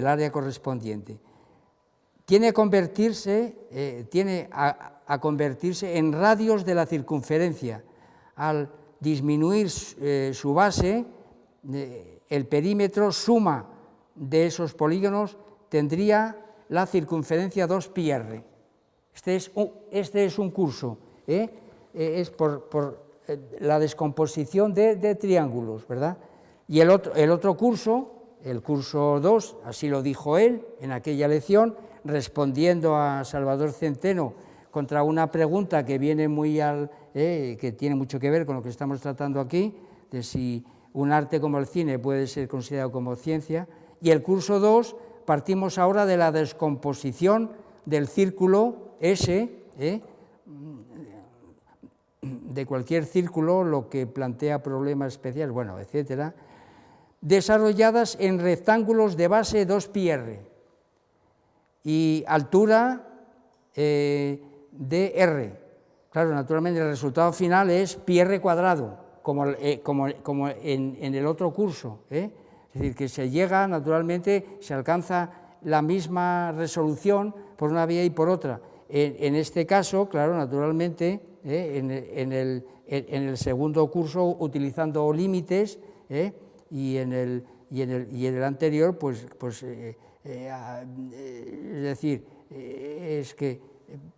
área correspondiente. Tiene a convertirse en radios de la circunferencia. Al disminuir su base, el perímetro suma de esos polígonos tendría la circunferencia 2πr. Este es un curso, es por la descomposición de triángulos, ¿verdad? Y el otro curso, el curso 2, así lo dijo él en aquella lección, respondiendo a Salvador Centeno contra una pregunta que viene que tiene mucho que ver con lo que estamos tratando aquí, de si un arte como el cine puede ser considerado como ciencia. Y el curso 2 partimos ahora de la descomposición del círculo S, de cualquier círculo, lo que plantea problemas especiales, bueno, etcétera, desarrolladas en rectángulos de base 2πr y altura dr. Claro, naturalmente el resultado final es πr cuadrado, como en el otro curso, Es decir, que se llega, naturalmente, se alcanza la misma resolución por una vía y por otra. En este caso, claro, naturalmente, en el segundo curso, utilizando límites, y en el anterior, pues es decir,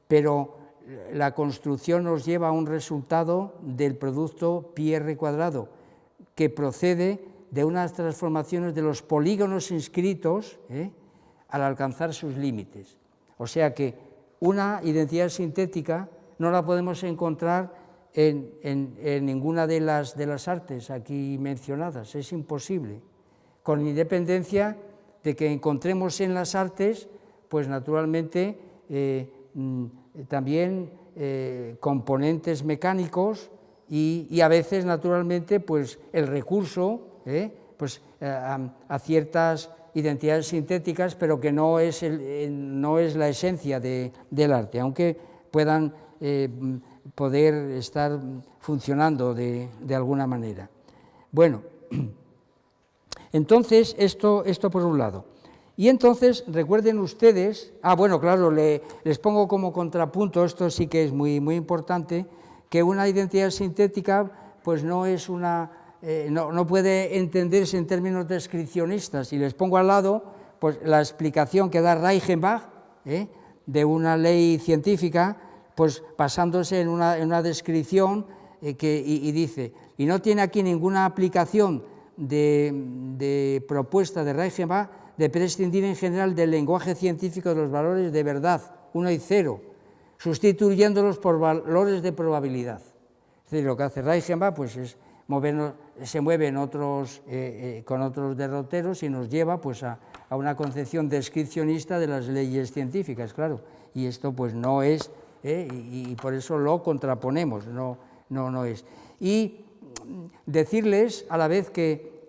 pero la construcción nos lleva a un resultado del producto πr cuadrado, que procede de unas transformaciones de los polígonos inscritos al alcanzar sus límites. O sea que una identidad sintética no la podemos encontrar en ninguna de las artes aquí mencionadas, es imposible, con independencia de que encontremos en las artes, pues naturalmente, también componentes mecánicos y a veces, naturalmente, pues el recurso a ciertas identidades sintéticas, pero que no es la esencia del arte, aunque puedan poder estar funcionando de alguna manera. Bueno, entonces, esto por un lado. Y entonces, recuerden ustedes, bueno, claro, les pongo como contrapunto, esto sí que es muy, muy importante, que una identidad sintética pues no es no puede entenderse en términos descripcionistas. Y les pongo al lado pues la explicación que da Reichenbach de una ley científica, pues basándose en una descripción y dice, y no tiene aquí ninguna aplicación de propuesta de Reichenbach de prescindir en general del lenguaje científico de los valores de verdad, 1 y 0, sustituyéndolos por valores de probabilidad. Es decir, lo que hace Reichenbach pues es se mueve con otros derroteros y nos lleva pues a una concepción descripcionista de las leyes científicas, claro, y esto pues no es, y por eso lo contraponemos, no es. Y decirles a la vez que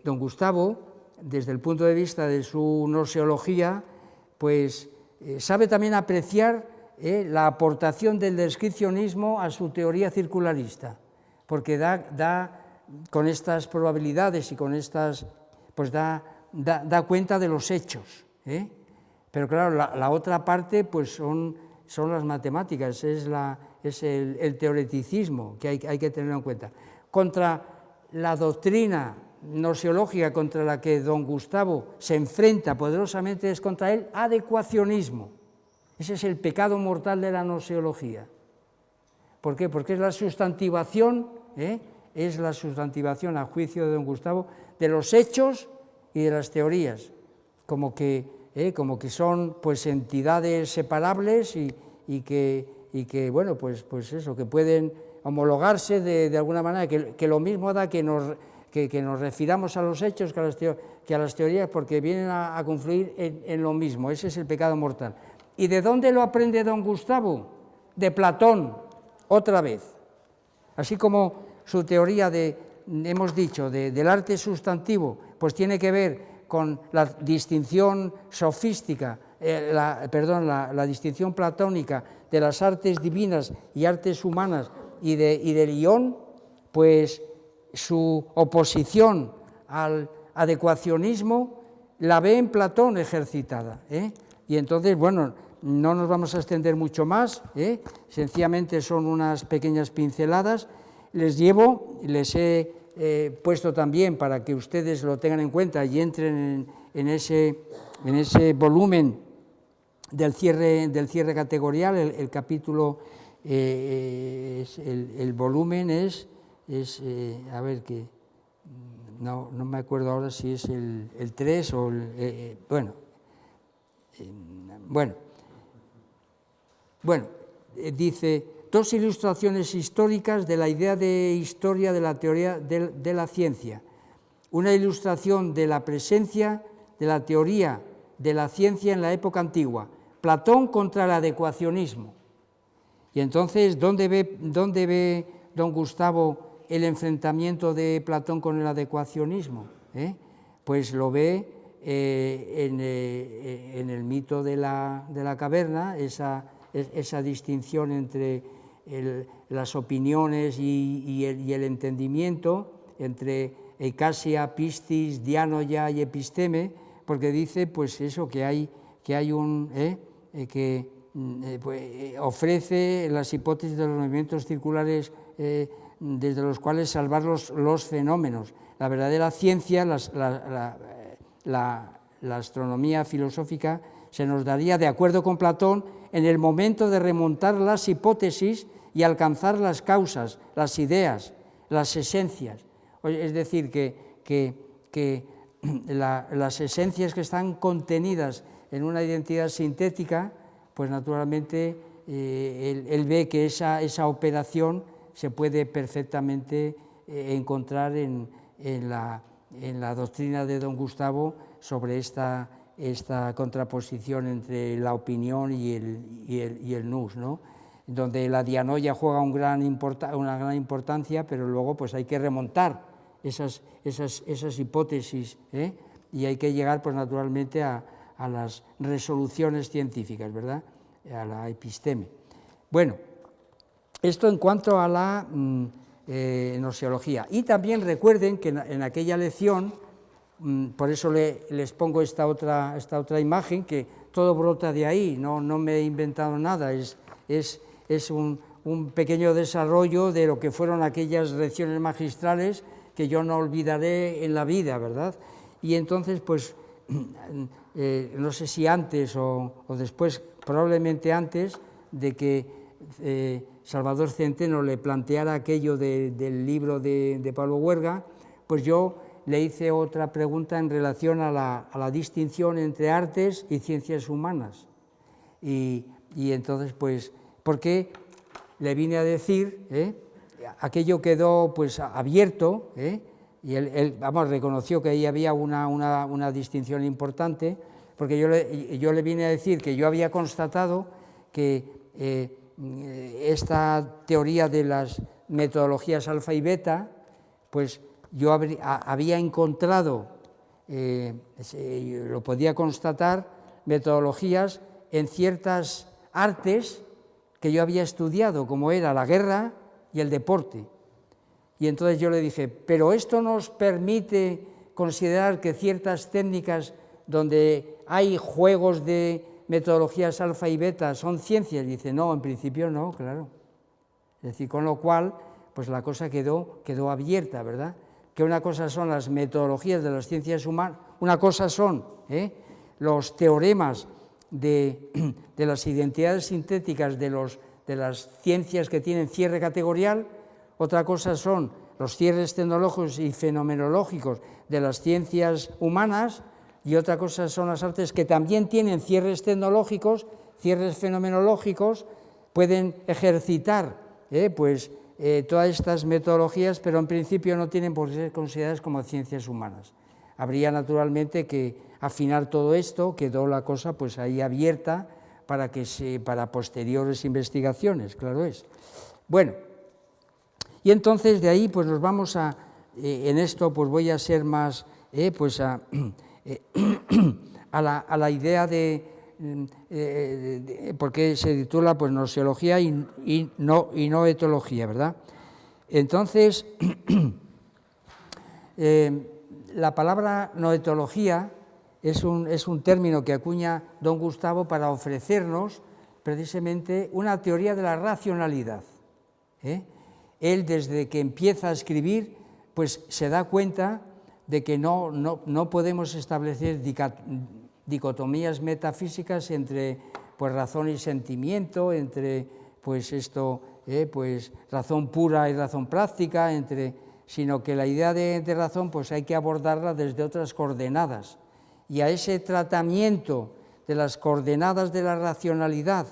don Gustavo, desde el punto de vista de su gnoseología, pues sabe también apreciar la aportación del descripcionismo a su teoría circularista, porque da con estas probabilidades y con estas, pues da cuenta de los hechos, Pero claro, la otra parte pues son las matemáticas, es el teoreticismo que hay que tener en cuenta. Contra la doctrina gnoseológica contra la que don Gustavo se enfrenta poderosamente es contra el adecuacionismo. Ese es el pecado mortal de la gnoseología. ¿Por qué? Porque es la sustantivación, a juicio de don Gustavo, de los hechos y de las teorías, como que son pues entidades separables y que bueno, pues eso, que pueden homologarse de alguna manera, que lo mismo da que nos refiramos a los hechos que a las teorías, porque vienen a confluir en lo mismo. Ese es el pecado mortal. ¿Y de dónde lo aprende don Gustavo? De Platón, otra vez. Así como su teoría hemos dicho, del arte sustantivo, pues tiene que ver con la distinción sofística, la distinción platónica de las artes divinas y artes humanas y del ión, pues su oposición al adecuacionismo la ve en Platón ejercitada, Y entonces, bueno, no nos vamos a extender mucho más, sencillamente son unas pequeñas pinceladas. Les he puesto también para que ustedes lo tengan en cuenta y entren en ese volumen del cierre categorial. El capítulo, el volumen es a ver, que no me acuerdo ahora si es el 3 o dice: dos ilustraciones históricas de la idea de historia de la teoría de la ciencia. Una ilustración de la presencia de la teoría de la ciencia en la época antigua. Platón contra el adecuacionismo. Y entonces, ¿dónde ve don Gustavo el enfrentamiento de Platón con el adecuacionismo? Pues lo ve en el mito de la caverna, esa distinción entre las opiniones y el entendimiento, entre eikasia, pistis, dianoia y episteme, porque dice pues eso, que hay ofrece las hipótesis de los movimientos circulares desde los cuales salvar los fenómenos. La verdadera ciencia, la astronomía filosófica, se nos daría, de acuerdo con Platón, en el momento de remontar las hipótesis y alcanzar las causas, las ideas, las esencias. Es decir, que las esencias que están contenidas en una identidad sintética, pues naturalmente él ve que esa operación se puede perfectamente encontrar en la doctrina de don Gustavo sobre esta contraposición entre la opinión y el nous, ¿no? Donde la dianoia juega una gran importancia, pero luego pues hay que remontar esas hipótesis, y hay que llegar pues naturalmente a las resoluciones científicas, ¿verdad? A la episteme. Bueno, esto en cuanto a la gnoseología. Y también recuerden que en aquella lección, por eso les pongo esta otra imagen, que todo brota de ahí, no me he inventado nada, es un pequeño desarrollo de lo que fueron aquellas lecciones magistrales que yo no olvidaré en la vida, ¿verdad? Y entonces, pues, no sé si antes o después, probablemente antes de que Salvador Centeno le planteara aquello del libro de Pablo Huerga, pues yo le hice otra pregunta en relación a la distinción entre artes y ciencias humanas. Y entonces, pues, porque le vine a decir, aquello quedó pues abierto, y él reconoció que ahí había una distinción importante, porque yo le vine a decir que yo había constatado que esta teoría de las metodologías alfa y beta, pues yo había encontrado, lo podía constatar, metodologías en ciertas artes que yo había estudiado, como era la guerra y el deporte. Y entonces yo le dije, pero esto nos permite considerar que ciertas técnicas donde hay juegos de metodologías alfa y beta son ciencias. Y dice, no, en principio no, claro. Es decir, con lo cual, pues la cosa quedó abierta, ¿verdad? Que una cosa son las metodologías de las ciencias humanas, una cosa son los teoremas de las identidades sintéticas de las ciencias que tienen cierre categorial, otra cosa son los cierres tecnológicos y fenomenológicos de las ciencias humanas, y otra cosa son las artes que también tienen cierres tecnológicos, cierres fenomenológicos, pueden ejercitar todas estas metodologías, pero en principio no tienen por qué ser consideradas como ciencias humanas. Habría naturalmente que afinar todo esto, quedó la cosa pues ahí abierta para posteriores investigaciones, claro es. Bueno, y entonces de ahí pues nos vamos en esto pues voy a ser más a la idea porque se titula pues noseología y no etología, ¿verdad? Entonces, la palabra noetología es un término que acuña don Gustavo para ofrecernos precisamente una teoría de la racionalidad. Él, desde que empieza a escribir, pues se da cuenta de que no podemos establecer dicotomías metafísicas entre pues, razón y sentimiento, entre pues, razón pura y razón práctica, sino que la idea de razón pues, hay que abordarla desde otras coordenadas. Y a ese tratamiento de las coordenadas de la racionalidad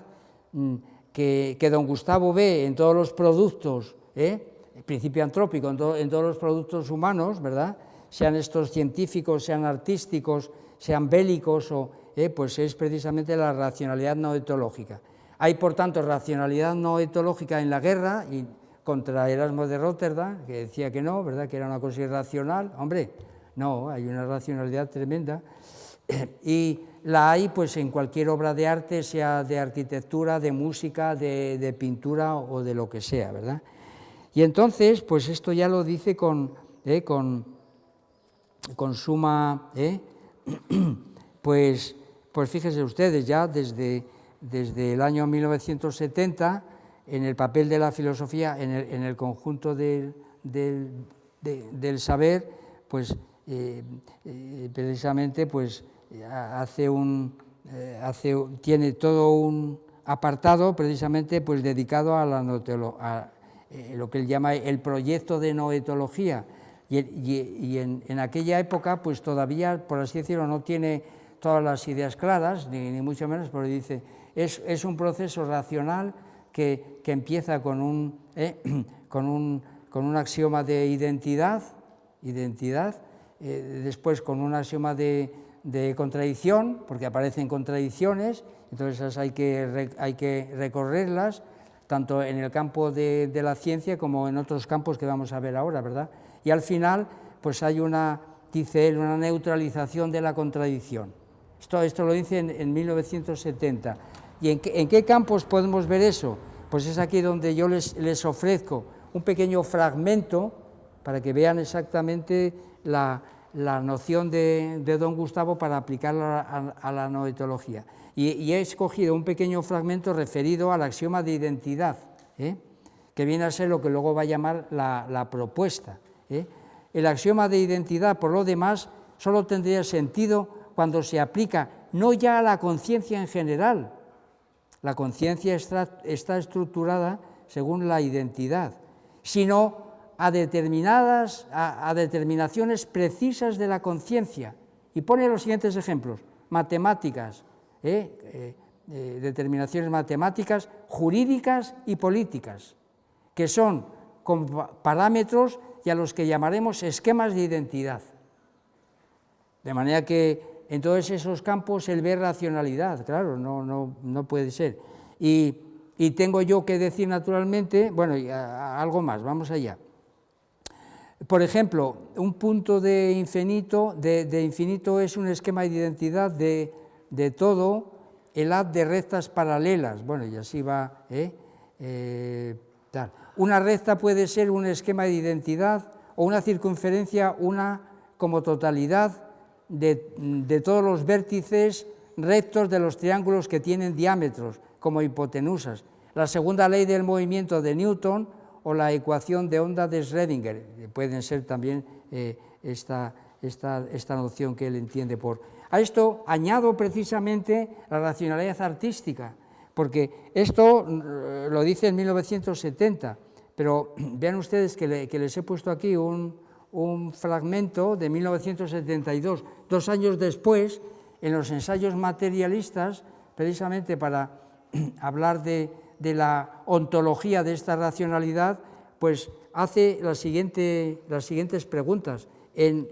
que don Gustavo ve en todos los productos, el principio antrópico, en todos los productos humanos, ¿verdad?, sean estos científicos, sean artísticos, sean bélicos, pues es precisamente la racionalidad no etológica. Hay, por tanto, racionalidad no etológica en la guerra, y contra Erasmo de Róterdam, que decía que no, ¿verdad?, que era una cosa irracional. Hombre, no, hay una racionalidad tremenda, y la hay pues en cualquier obra de arte, sea de arquitectura, de música, de pintura o de lo que sea, ¿verdad? Y entonces, pues esto ya lo dice con suma, pues fíjense ustedes, ya desde el año 1970, en el papel de la filosofía, en el conjunto del saber, pues precisamente pues tiene todo un apartado precisamente pues dedicado a lo que él llama el proyecto de noetología, y en aquella época pues todavía, por así decirlo, no tiene todas las ideas claras, ni mucho menos, pero dice, es un proceso racional que empieza con un axioma de identidad, después con un axioma de contradicción, porque aparecen contradicciones, entonces esas hay que recorrerlas, tanto en el campo de la ciencia como en otros campos que vamos a ver ahora, ¿verdad? Y al final, pues hay dice él, una neutralización de la contradicción. Esto lo dice en 1970. ¿Y en qué campos podemos ver eso? Pues es aquí donde yo les ofrezco un pequeño fragmento para que vean exactamente la noción de don Gustavo para aplicarla a la noetología. Y he escogido un pequeño fragmento referido al axioma de identidad, que viene a ser lo que luego va a llamar la propuesta. El axioma de identidad, por lo demás, solo tendría sentido cuando se aplica no ya a la conciencia en general. La conciencia está estructurada según la identidad, sino a determinaciones precisas de la conciencia. Y pone los siguientes ejemplos: matemáticas, determinaciones matemáticas, jurídicas y políticas, que son con parámetros y a los que llamaremos esquemas de identidad. De manera que en todos esos campos él ve racionalidad, claro, no puede ser. Y tengo yo que decir naturalmente, bueno, algo más, vamos allá. Por ejemplo, un punto de infinito es un esquema de identidad de todo el haz de rectas paralelas. Bueno, y así va, tal. Una recta puede ser un esquema de identidad o una circunferencia, una como totalidad de todos los vértices rectos de los triángulos que tienen diámetros, como hipotenusas. La segunda ley del movimiento de Newton o la ecuación de onda de Schrödinger, pueden ser también esta noción que él entiende por... A esto añado precisamente la racionalidad artística, porque esto lo dice en 1970, pero vean ustedes que les he puesto aquí un fragmento de 1972, 2 años después, en los ensayos materialistas, precisamente para hablar de la ontología de esta racionalidad, pues hace las siguientes preguntas. En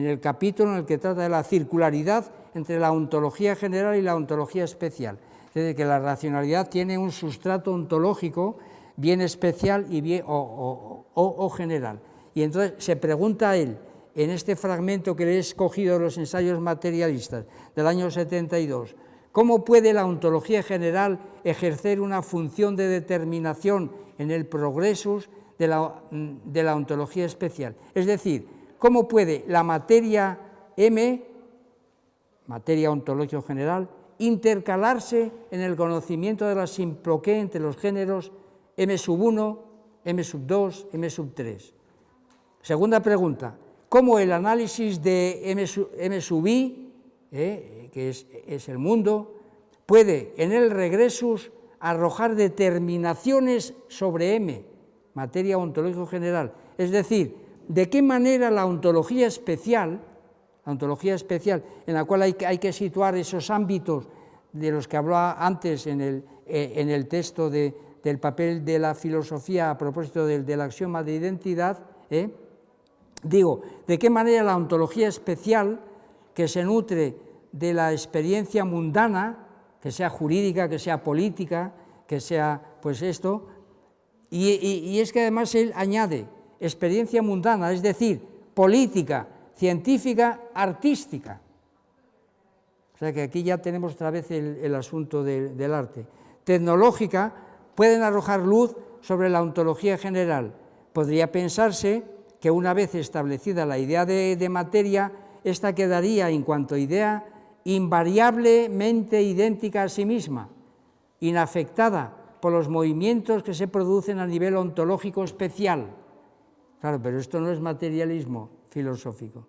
el capítulo en el que trata de la circularidad entre la ontología general y la ontología especial. Es decir, que la racionalidad tiene un sustrato ontológico bien especial y bien, o general. Y entonces se pregunta a él, en este fragmento que le he escogido de los ensayos materialistas del año 72, ¿cómo puede la ontología general ejercer una función de determinación en el progresus de la ontología especial? Es decir, ¿cómo puede la materia M, materia ontológica general, intercalarse en el conocimiento de la simploqué entre los géneros M1, M2, M3? Segunda pregunta, ¿cómo el análisis de M que es el mundo, puede en el regresus arrojar determinaciones sobre M, materia ontológica general? Es decir, ¿de qué manera la ontología especial, en la cual hay que situar esos ámbitos de los que hablaba antes en el texto del papel de la filosofía a propósito del axioma de identidad, digo, ¿de qué manera la ontología especial, que se nutre de la experiencia mundana, que sea jurídica, que sea política, que sea pues esto, y es que además él añade experiencia mundana, es decir, política, científica, artística? O sea que aquí ya tenemos otra vez el asunto del arte. Tecnológica, pueden arrojar luz sobre la ontología general. Podría pensarse que una vez establecida la idea de materia, esta quedaría en cuanto idea invariablemente idéntica a sí misma, inafectada por los movimientos que se producen a nivel ontológico especial. Claro, pero esto no es materialismo filosófico.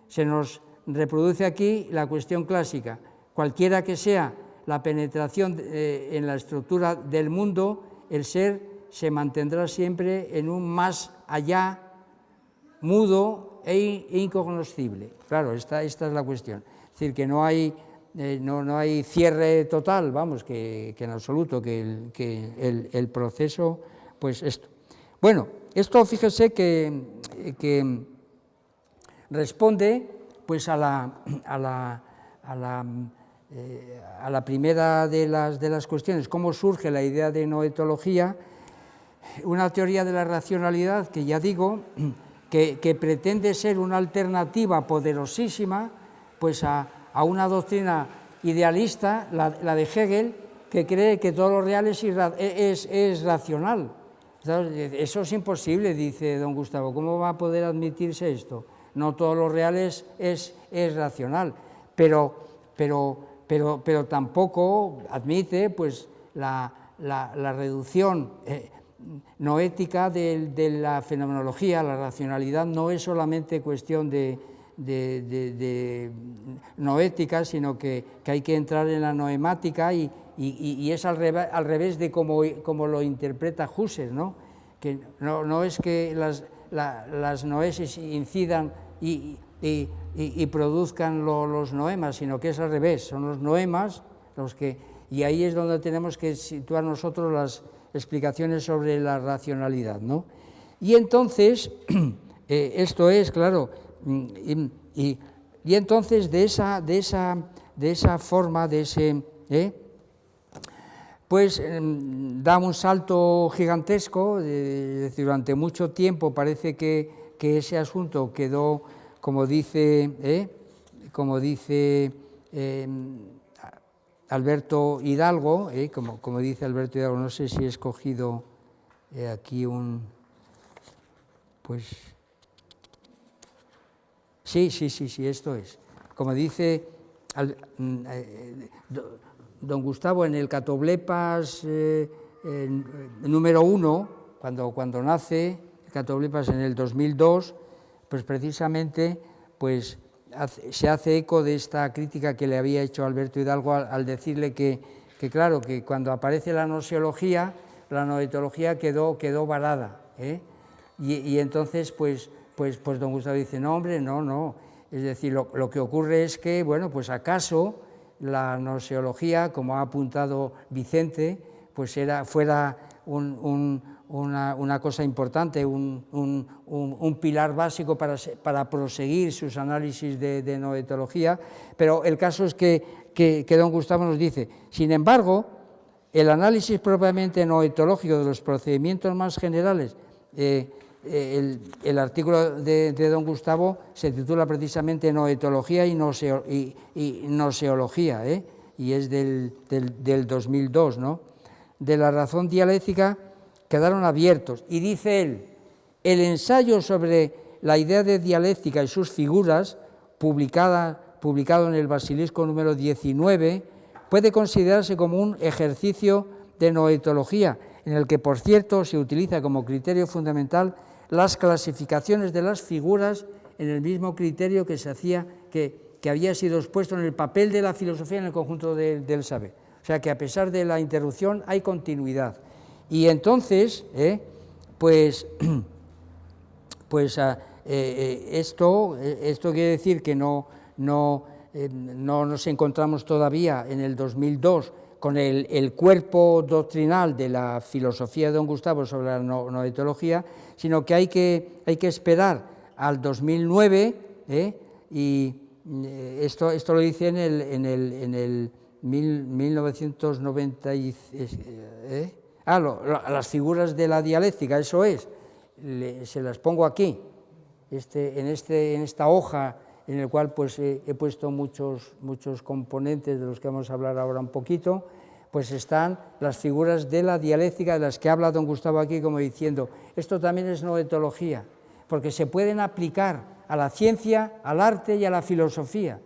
Se nos reproduce aquí la cuestión clásica. Cualquiera que sea la penetración en la estructura del mundo, el ser se mantendrá siempre en un más allá mudo e incognoscible. Claro, esta es la cuestión. Es decir, que no hay cierre total, vamos, que en absoluto, que el proceso, pues esto. Bueno, esto fíjese que responde pues a la primera de las cuestiones, cómo surge la idea de noetología, una teoría de la racionalidad que ya digo, que pretende ser una alternativa poderosísima pues a una doctrina idealista, la de Hegel, que cree que todo lo real es racional. Eso es imposible, dice don Gustavo, ¿cómo va a poder admitirse esto? No todo lo real es racional, pero tampoco admite pues la reducción noética de la fenomenología. La racionalidad no es solamente cuestión de noética, sino que hay que entrar en la noemática y es al revés de como lo interpreta Husserl, ¿no? Que no es que las noesis incidan y produzcan los noemas, sino que es al revés, son los noemas los que... Y ahí es donde tenemos que situar nosotros las explicaciones sobre la racionalidad, ¿no? Y entonces, esto es, claro, y entonces de esa forma, pues da un salto gigantesco, es decir, durante mucho tiempo parece que ese asunto quedó, como dice Alberto Hidalgo, como dice Alberto Hidalgo, no sé si he escogido aquí pues sí, esto es. Como dice don Gustavo en el Catoblepas número 1, cuando nace el Catoblepas en el 2002, pues precisamente pues, se hace eco de esta crítica que le había hecho Alberto Hidalgo al decirle que claro, que cuando aparece la gnoseología, la noetología quedó varada, y entonces pues don Gustavo dice, no hombre, no, es decir, lo que ocurre es que, bueno, pues acaso la gnoseología, como ha apuntado Vicente, pues fuera una cosa importante, un pilar básico para proseguir sus análisis de noetología, pero el caso es que don Gustavo nos dice, sin embargo, el análisis propiamente noetológico de los procedimientos más generales, el artículo de don Gustavo se titula precisamente Noetología y Gnoseología, y es del 2002, ¿no? De la razón dialéctica quedaron abiertos, y dice él, el ensayo sobre la idea de dialéctica y sus figuras, publicado en el Basilisco número 19, puede considerarse como un ejercicio de noetología, en el que, por cierto, se utiliza como criterio fundamental las clasificaciones de las figuras en el mismo criterio que se hacía, que había sido expuesto en el papel de la filosofía en el conjunto del saber. O sea que a pesar de la interrupción hay continuidad. Y entonces, esto quiere decir que no nos encontramos todavía en el 2002 con el cuerpo doctrinal de la filosofía de don Gustavo sobre la noetología, sino que hay que esperar al 2009, y esto lo dice en el 1990, las figuras de la dialéctica, eso es, se las pongo aquí, en esta hoja en el cual pues he puesto muchos componentes de los que vamos a hablar ahora un poquito, pues están las figuras de la dialéctica de las que habla don Gustavo aquí, como diciendo, esto también es noetología, porque se pueden aplicar a la ciencia, al arte y a la filosofía.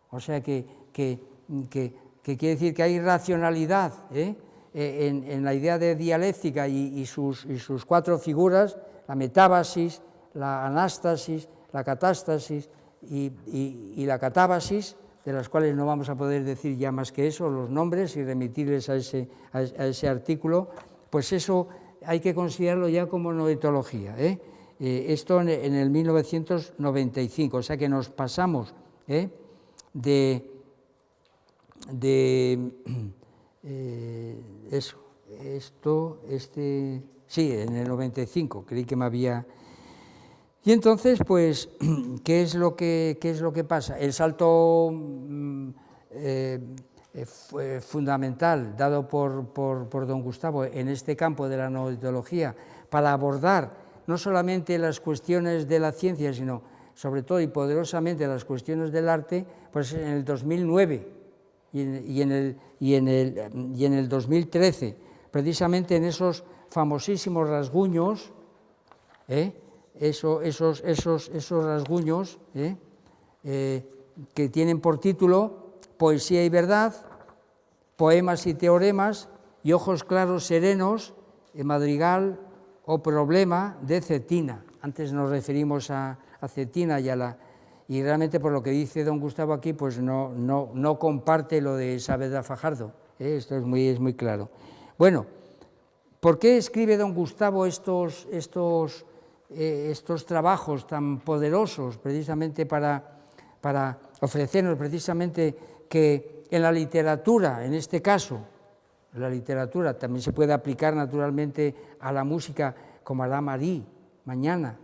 O sea que quiere decir que hay racionalidad en la idea de dialéctica y sus cuatro figuras, la metábasis, la anástasis, la catástasis y la catábasis, de las cuales no vamos a poder decir ya más que eso, los nombres, y remitirles a ese artículo, pues eso hay que considerarlo ya como noetología. Esto en el 1995, o sea que nos pasamos sí, en el 95, creí que me había... Y entonces, pues, ¿qué es lo que pasa? El salto fundamental dado por don Gustavo en este campo de la noetología para abordar no solamente las cuestiones de la ciencia, sino sobre todo y poderosamente las cuestiones del arte, pues en el 2009 y en el 2013, precisamente en esos famosísimos rasguños, esos rasguños que tienen por título Poesía y verdad, Poemas y teoremas y Ojos claros serenos, madrigal o problema de Cetina. Antes nos referimos a Cetina y realmente por lo que dice don Gustavo aquí, pues no comparte lo de Saavedra Fajardo, esto es muy claro. Bueno, ¿por qué escribe don Gustavo estos trabajos tan poderosos precisamente para ofrecernos precisamente que en la literatura, en este caso, la literatura también se puede aplicar naturalmente a la música como hará Marí mañana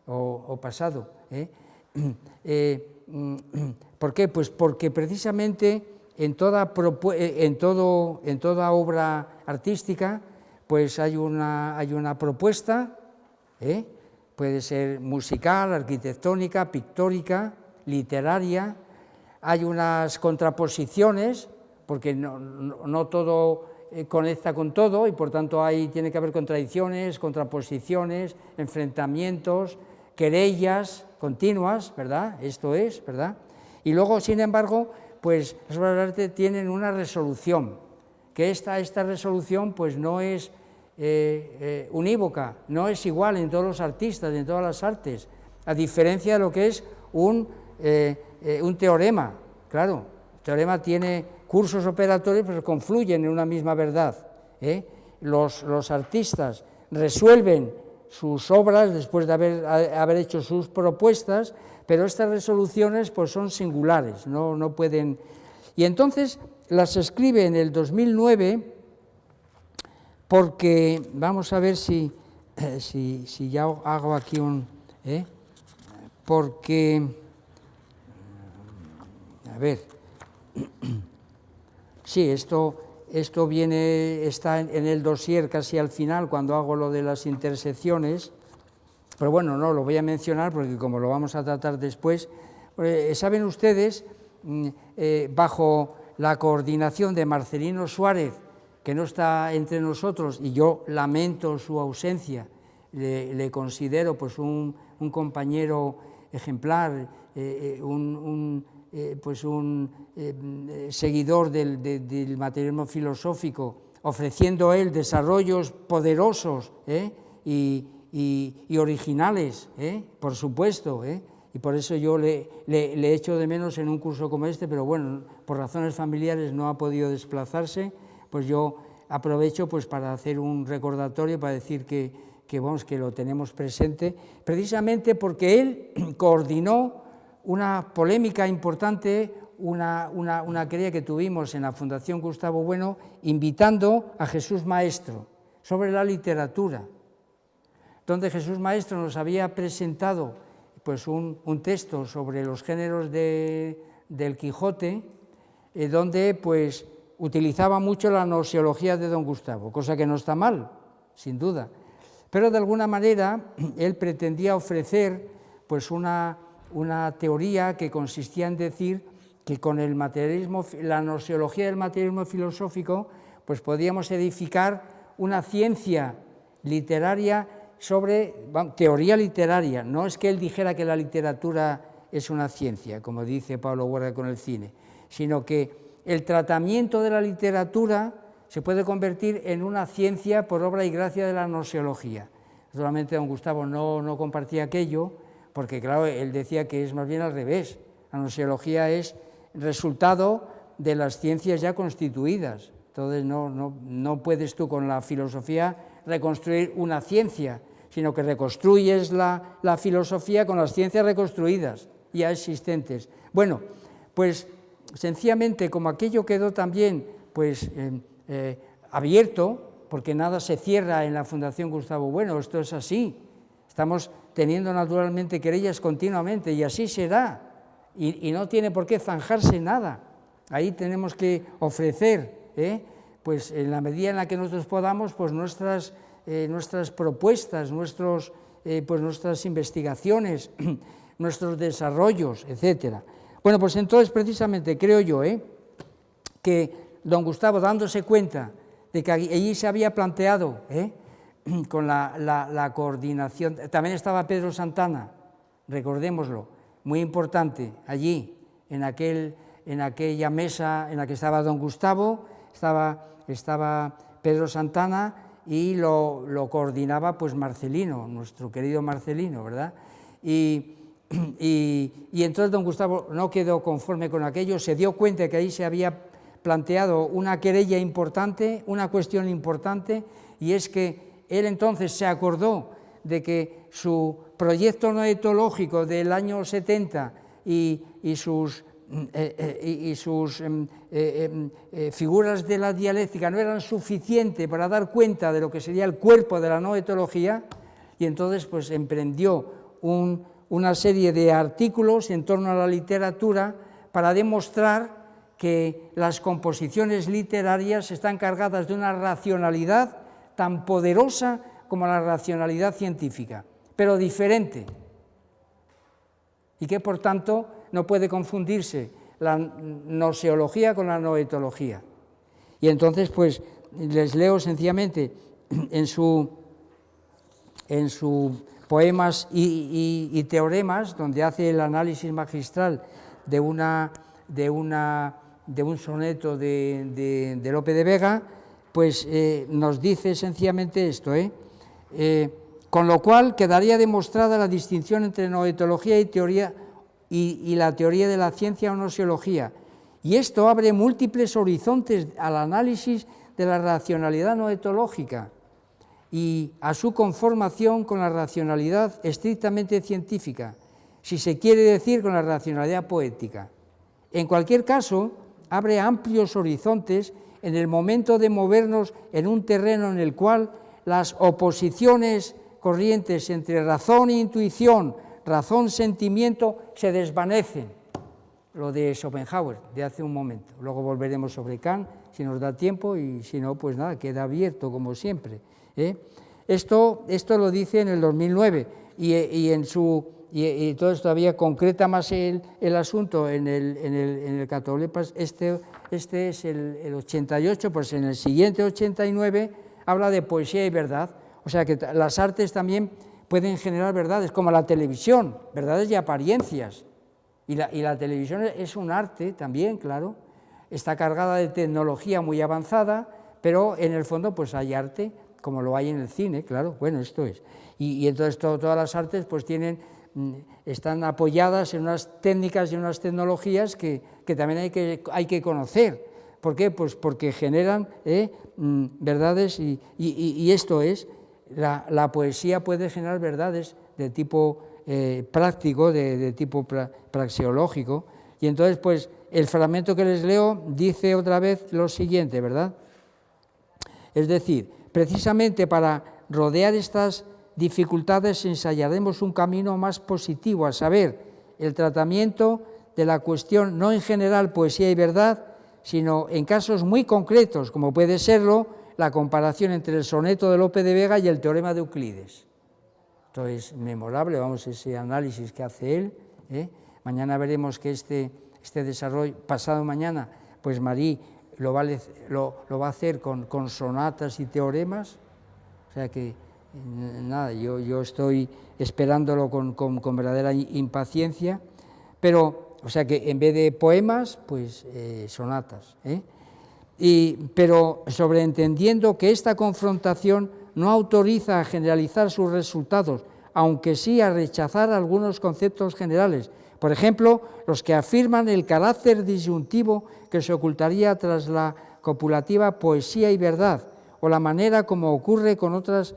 o pasado? ¿Por qué? Pues porque precisamente en toda obra artística pues hay una propuesta, puede ser musical, arquitectónica, pictórica, literaria, hay unas contraposiciones, porque no todo conecta con todo, y por tanto tiene que haber contradicciones, contraposiciones, enfrentamientos, querellas continuas, ¿verdad? Esto es, ¿verdad? Y luego, sin embargo, pues las obras de arte tienen una resolución, que esta resolución pues no es unívoca, no es igual en todos los artistas, en todas las artes, a diferencia de lo que es un teorema. Claro, el teorema tiene cursos operatorios, pero confluyen en una misma verdad. Los artistas resuelven sus obras después de haber hecho sus propuestas, pero estas resoluciones pues son singulares, no pueden. Y entonces las escribe en el 2009, porque vamos a ver si ya hago aquí porque, a ver, sí, esto está en el dossier casi al final, cuando hago lo de las intersecciones, pero bueno, no lo voy a mencionar porque como lo vamos a tratar después, saben ustedes, bajo la coordinación de Marcelino Suárez, que no está entre nosotros, y yo lamento su ausencia, le considero pues un compañero ejemplar, un seguidor del materialismo filosófico, ofreciendo él desarrollos poderosos y originales, por supuesto, y por eso yo le echo de menos en un curso como este, pero bueno, por razones familiares no ha podido desplazarse, pues yo aprovecho pues para hacer un recordatorio, para decir que lo tenemos presente, precisamente porque él coordinó una polémica importante, una querella que tuvimos en la Fundación Gustavo Bueno, invitando a Jesús Maestro sobre la literatura, donde Jesús Maestro nos había presentado pues un texto sobre los géneros del Quijote, donde pues utilizaba mucho la gnoseología de don Gustavo, cosa que no está mal, sin duda, pero de alguna manera él pretendía ofrecer pues una teoría que consistía en decir que con el materialismo, la gnoseología del materialismo filosófico, pues podíamos edificar una ciencia literaria sobre teoría literaria. No es que él dijera que la literatura es una ciencia, como dice Pablo Guerra con el cine, sino que el tratamiento de la literatura se puede convertir en una ciencia por obra y gracia de la gnoseología. Naturalmente don Gustavo no compartía aquello, porque claro, él decía que es más bien al revés. La gnoseología es resultado de las ciencias ya constituidas. Entonces no puedes tú con la filosofía reconstruir una ciencia, sino que reconstruyes la filosofía con las ciencias reconstruidas, ya existentes. Bueno, pues sencillamente como aquello quedó también pues abierto, porque nada se cierra en la Fundación Gustavo Bueno, esto es así, estamos teniendo naturalmente querellas continuamente y así será, y no tiene por qué zanjarse nada. Ahí tenemos que ofrecer, pues en la medida en la que nosotros podamos, pues nuestras propuestas, nuestras investigaciones, nuestros desarrollos, etcétera. Bueno, pues entonces precisamente creo yo que don Gustavo, dándose cuenta de que allí se había planteado con la coordinación, también estaba Pedro Santana, recordémoslo, muy importante, allí, en aquella mesa en la que estaba don Gustavo, estaba Pedro Santana y lo coordinaba pues Marcelino, nuestro querido Marcelino, ¿verdad? Y entonces don Gustavo no quedó conforme con aquello, se dio cuenta de que ahí se había planteado una querella importante, una cuestión importante, y es que él entonces se acordó de que su proyecto noetológico del año 70 y sus figuras de la dialéctica no eran suficientes para dar cuenta de lo que sería el cuerpo de la noetología, y entonces pues emprendió una serie de artículos en torno a la literatura para demostrar que las composiciones literarias están cargadas de una racionalidad tan poderosa como la racionalidad científica, pero diferente, y que por tanto no puede confundirse la gnoseología con la noetología. Y entonces, pues, les leo sencillamente en su Poemas y Teoremas, donde hace el análisis magistral de un soneto de Lope de Vega, pues nos dice sencillamente esto, con lo cual quedaría demostrada la distinción entre noetología y teoría y la teoría de la ciencia o gnoseología, y esto abre múltiples horizontes al análisis de la racionalidad noetológica y a su conformación con la racionalidad estrictamente científica, si se quiere decir con la racionalidad poética. En cualquier caso, abre amplios horizontes en el momento de movernos en un terreno en el cual las oposiciones corrientes entre razón e intuición, razón-sentimiento, se desvanecen. Lo de Schopenhauer, de hace un momento. Luego volveremos sobre Kant, si nos da tiempo, y si no, pues nada, queda abierto, como siempre. Esto lo dice en el 2009, y entonces todavía concreta más el asunto en el Catolepas. Este es el 88, pues en el siguiente 89 habla de poesía y verdad. O sea que las artes también pueden generar verdades, como la televisión, verdades y apariencias. Y la televisión es un arte también, claro, está cargada de tecnología muy avanzada, pero en el fondo pues hay arte, como lo hay en el cine, claro, bueno, esto es. Y entonces todas las artes pues están apoyadas en unas técnicas y unas tecnologías que también hay que conocer. ¿Por qué? Pues porque generan verdades y esto es, la poesía puede generar verdades de tipo práctico, de tipo praxeológico, y entonces pues el fragmento que les leo dice otra vez lo siguiente, ¿verdad? Es decir, precisamente para rodear estas dificultades ensayaremos un camino más positivo, a saber, el tratamiento de la cuestión no en general poesía y verdad, sino en casos muy concretos, como puede serlo la comparación entre el soneto de Lope de Vega y el teorema de Euclides. Esto es memorable, vamos, ese análisis que hace él. Mañana veremos que este desarrollo, pasado mañana, pues Marie lo va a hacer con sonatas y teoremas. O sea que, nada, yo estoy esperándolo con verdadera impaciencia, pero, o sea que en vez de poemas, pues sonatas. Pero sobreentendiendo que esta confrontación no autoriza a generalizar sus resultados, aunque sí a rechazar algunos conceptos generales. Por ejemplo, los que afirman el carácter disyuntivo que se ocultaría tras la copulativa poesía y verdad, o la manera como ocurre con otras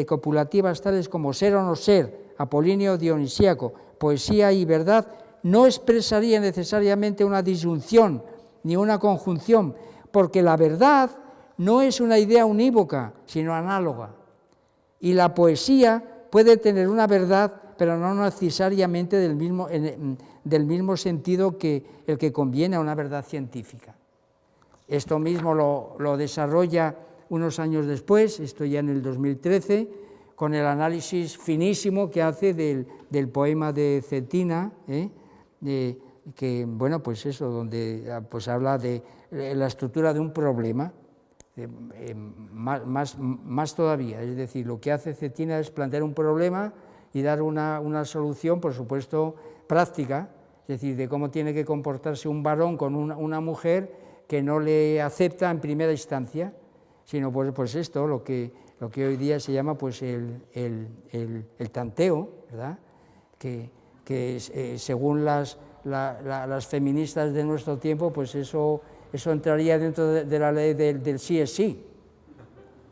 copulativas tales como ser o no ser, apolíneo dionisíaco, poesía y verdad, no expresaría necesariamente una disyunción ni una conjunción, porque la verdad no es una idea unívoca, sino análoga. Y la poesía puede tener una verdad, pero no necesariamente del mismo sentido que el que conviene a una verdad científica. Esto mismo lo desarrolla unos años después, esto ya en el 2013, con el análisis finísimo que hace del poema de Cetina, que, bueno, pues eso, donde pues habla de la estructura de un problema, más todavía, es decir, lo que hace Cetina es plantear un problema y dar una solución, por supuesto, práctica, es decir, de cómo tiene que comportarse un varón con una mujer que no le acepta en primera instancia, sino pues esto, lo que hoy día se llama pues el tanteo, ¿verdad? Que según las feministas de nuestro tiempo, pues eso entraría dentro de la ley del sí es sí.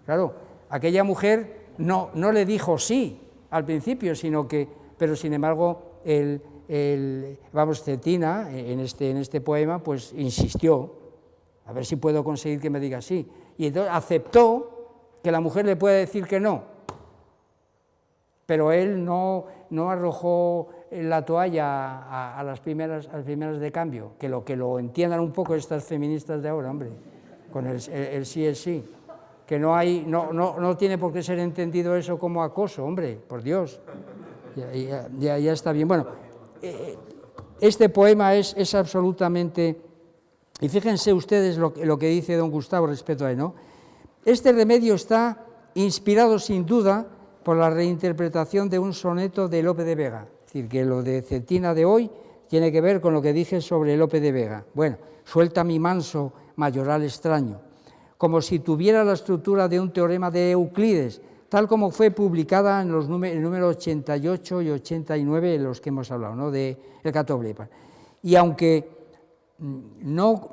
Claro, aquella mujer no le dijo sí al principio, pero sin embargo, Cetina, en este poema, pues insistió, a ver si puedo conseguir que me diga sí. Y entonces aceptó que la mujer le puede decir que no, pero él no arrojó la toalla a las primeras de cambio, que lo entiendan un poco estas feministas de ahora, hombre, con el sí es sí, que no tiene por qué ser entendido eso como acoso, hombre, por Dios, ya está bien. Bueno, este poema es absolutamente... Y fíjense ustedes lo que dice don Gustavo respecto a él, ¿no? Este remedio está inspirado sin duda por la reinterpretación de un soneto de Lope de Vega. Es decir, que lo de Cetina de hoy tiene que ver con lo que dije sobre Lope de Vega. Bueno, suelta mi manso mayoral extraño, como si tuviera la estructura de un teorema de Euclides, tal como fue publicada en el número 88 y 89, de los que hemos hablado, ¿no? De El Catoblepa. Y aunque no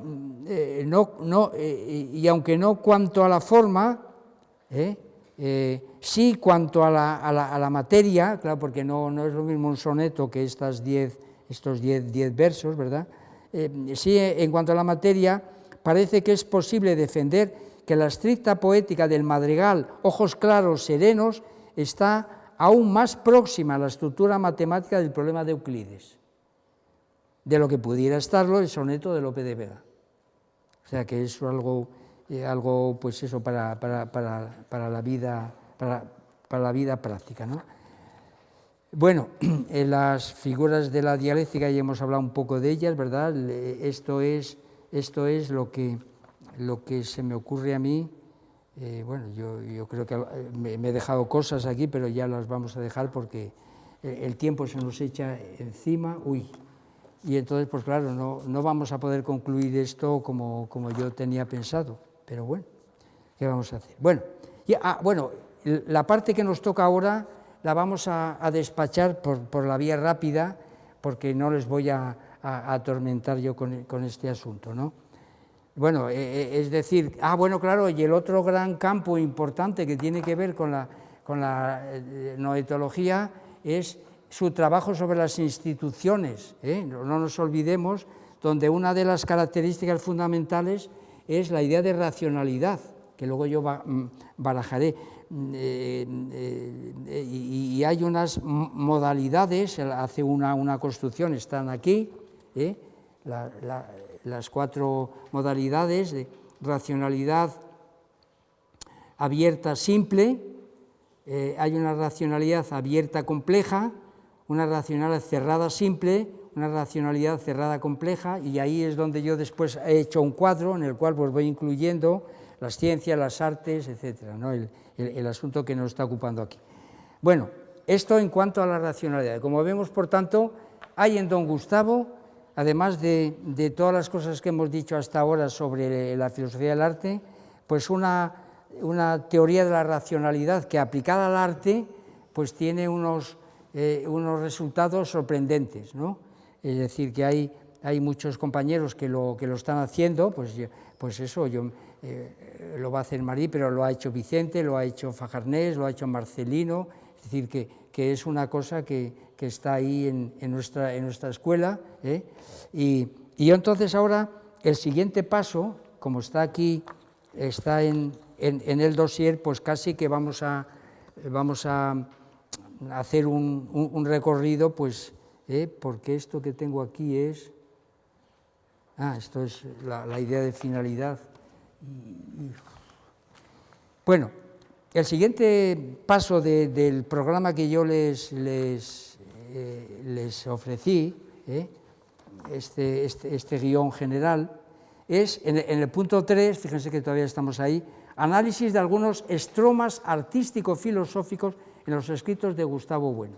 cuanto a la forma, sí cuanto a la materia, claro, porque no es lo mismo un soneto que estos 10 versos, ¿verdad? Sí, en cuanto a la materia, parece que es posible defender que la estricta poética del madrigal, ojos claros, serenos, está aún más próxima a la estructura matemática del problema de Euclides, de lo que pudiera estarlo el soneto de Lope de Vega. O sea que es algo pues eso, para la vida práctica, ¿no? Bueno, en las figuras de la dialéctica ya hemos hablado un poco de ellas, ¿verdad? Esto es lo que se me ocurre a mí. Bueno, yo creo que me he dejado cosas aquí, pero ya las vamos a dejar porque el tiempo se nos echa encima. Y entonces, pues claro, no vamos a poder concluir esto como yo tenía pensado, pero bueno, ¿qué vamos a hacer? Bueno, la parte que nos toca ahora la vamos a despachar por la vía rápida, porque no les voy a atormentar yo con este asunto, ¿no? Bueno, es decir, bueno, claro, y el otro gran campo importante que tiene que ver con la noetología es su trabajo sobre las instituciones, no nos olvidemos, donde una de las características fundamentales es la idea de racionalidad, que luego yo barajaré, y hay unas modalidades, hace una construcción, están aquí, las 4 modalidades de racionalidad abierta simple, hay una racionalidad abierta compleja, una racionalidad cerrada simple, una racionalidad cerrada compleja, y ahí es donde yo después he hecho un cuadro en el cual pues voy incluyendo las ciencias, las artes, etcétera, ¿no? El asunto que nos está ocupando aquí. Bueno, esto en cuanto a la racionalidad. Como vemos, por tanto, hay en don Gustavo, además de todas las cosas que hemos dicho hasta ahora sobre la filosofía del arte, pues una teoría de la racionalidad que aplicada al arte pues tiene unos resultados sorprendentes, ¿no? Es decir, que hay muchos compañeros que lo están haciendo, pues eso, lo va a hacer Marí, pero lo ha hecho Vicente, lo ha hecho Fajarnés, lo ha hecho Marcelino, es decir, que es una cosa que está ahí en nuestra escuela, y yo entonces ahora, el siguiente paso, como está aquí, está en el dossier, pues casi que vamos a hacer un recorrido, pues, porque esto que tengo aquí es... esto es la idea de finalidad. Bueno, el siguiente paso del programa que yo les ofrecí, este guión general, es en el punto 3, fíjense que todavía estamos ahí, análisis de algunos estromas artístico-filosóficos en los escritos de Gustavo Bueno.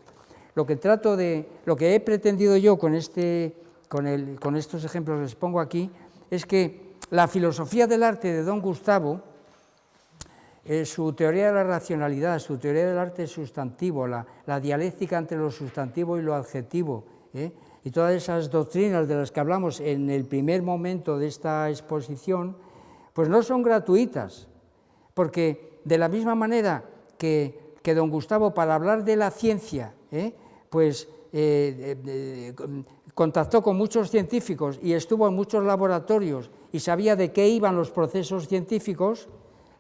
Lo que he pretendido yo con estos ejemplos que les pongo aquí, es que la filosofía del arte de don Gustavo, su teoría de la racionalidad, su teoría del arte sustantivo, la dialéctica entre lo sustantivo y lo adjetivo, y todas esas doctrinas de las que hablamos en el primer momento de esta exposición, pues no son gratuitas, porque de la misma manera que don Gustavo, para hablar de la ciencia, contactó con muchos científicos y estuvo en muchos laboratorios y sabía de qué iban los procesos científicos,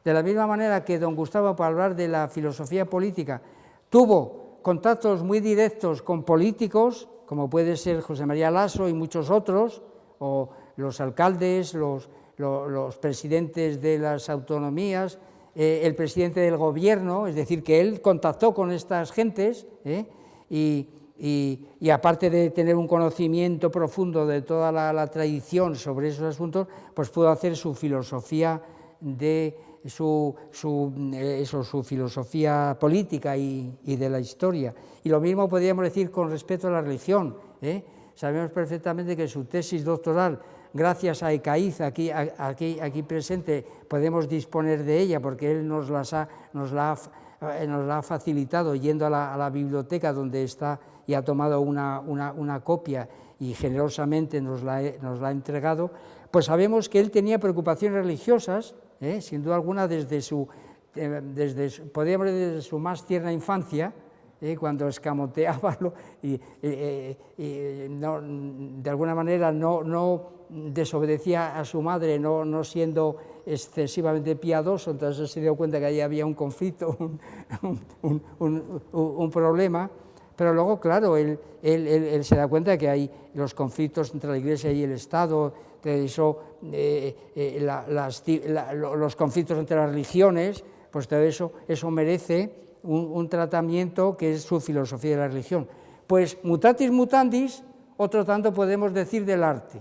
de la misma manera que don Gustavo, para hablar de la filosofía política, tuvo contactos muy directos con políticos, como puede ser José María Lasso y muchos otros, o los alcaldes, los presidentes de las autonomías, el presidente del gobierno, es decir, que él contactó con estas gentes, y y aparte de tener un conocimiento profundo de toda la tradición sobre esos asuntos, pues pudo hacer su filosofía su filosofía política y de la historia. Y lo mismo podríamos decir con respecto a la religión. Sabemos perfectamente que su tesis doctoral, gracias a Ecaiz, aquí presente, podemos disponer de ella, porque él nos la ha facilitado yendo a la biblioteca donde está y ha tomado una copia y generosamente nos la ha entregado. Pues sabemos que él tenía preocupaciones religiosas, sin duda alguna, desde su más tierna infancia, cuando escamoteaba y de alguna manera no desobedecía a su madre, no siendo excesivamente piadoso. Entonces se dio cuenta que ahí había un conflicto, un problema. Pero luego, claro, él se da cuenta que hay los conflictos entre la Iglesia y el Estado, los conflictos entre las religiones, pues todo eso merece un tratamiento que es su filosofía de la religión. Pues mutatis mutandis, otro tanto podemos decir del arte.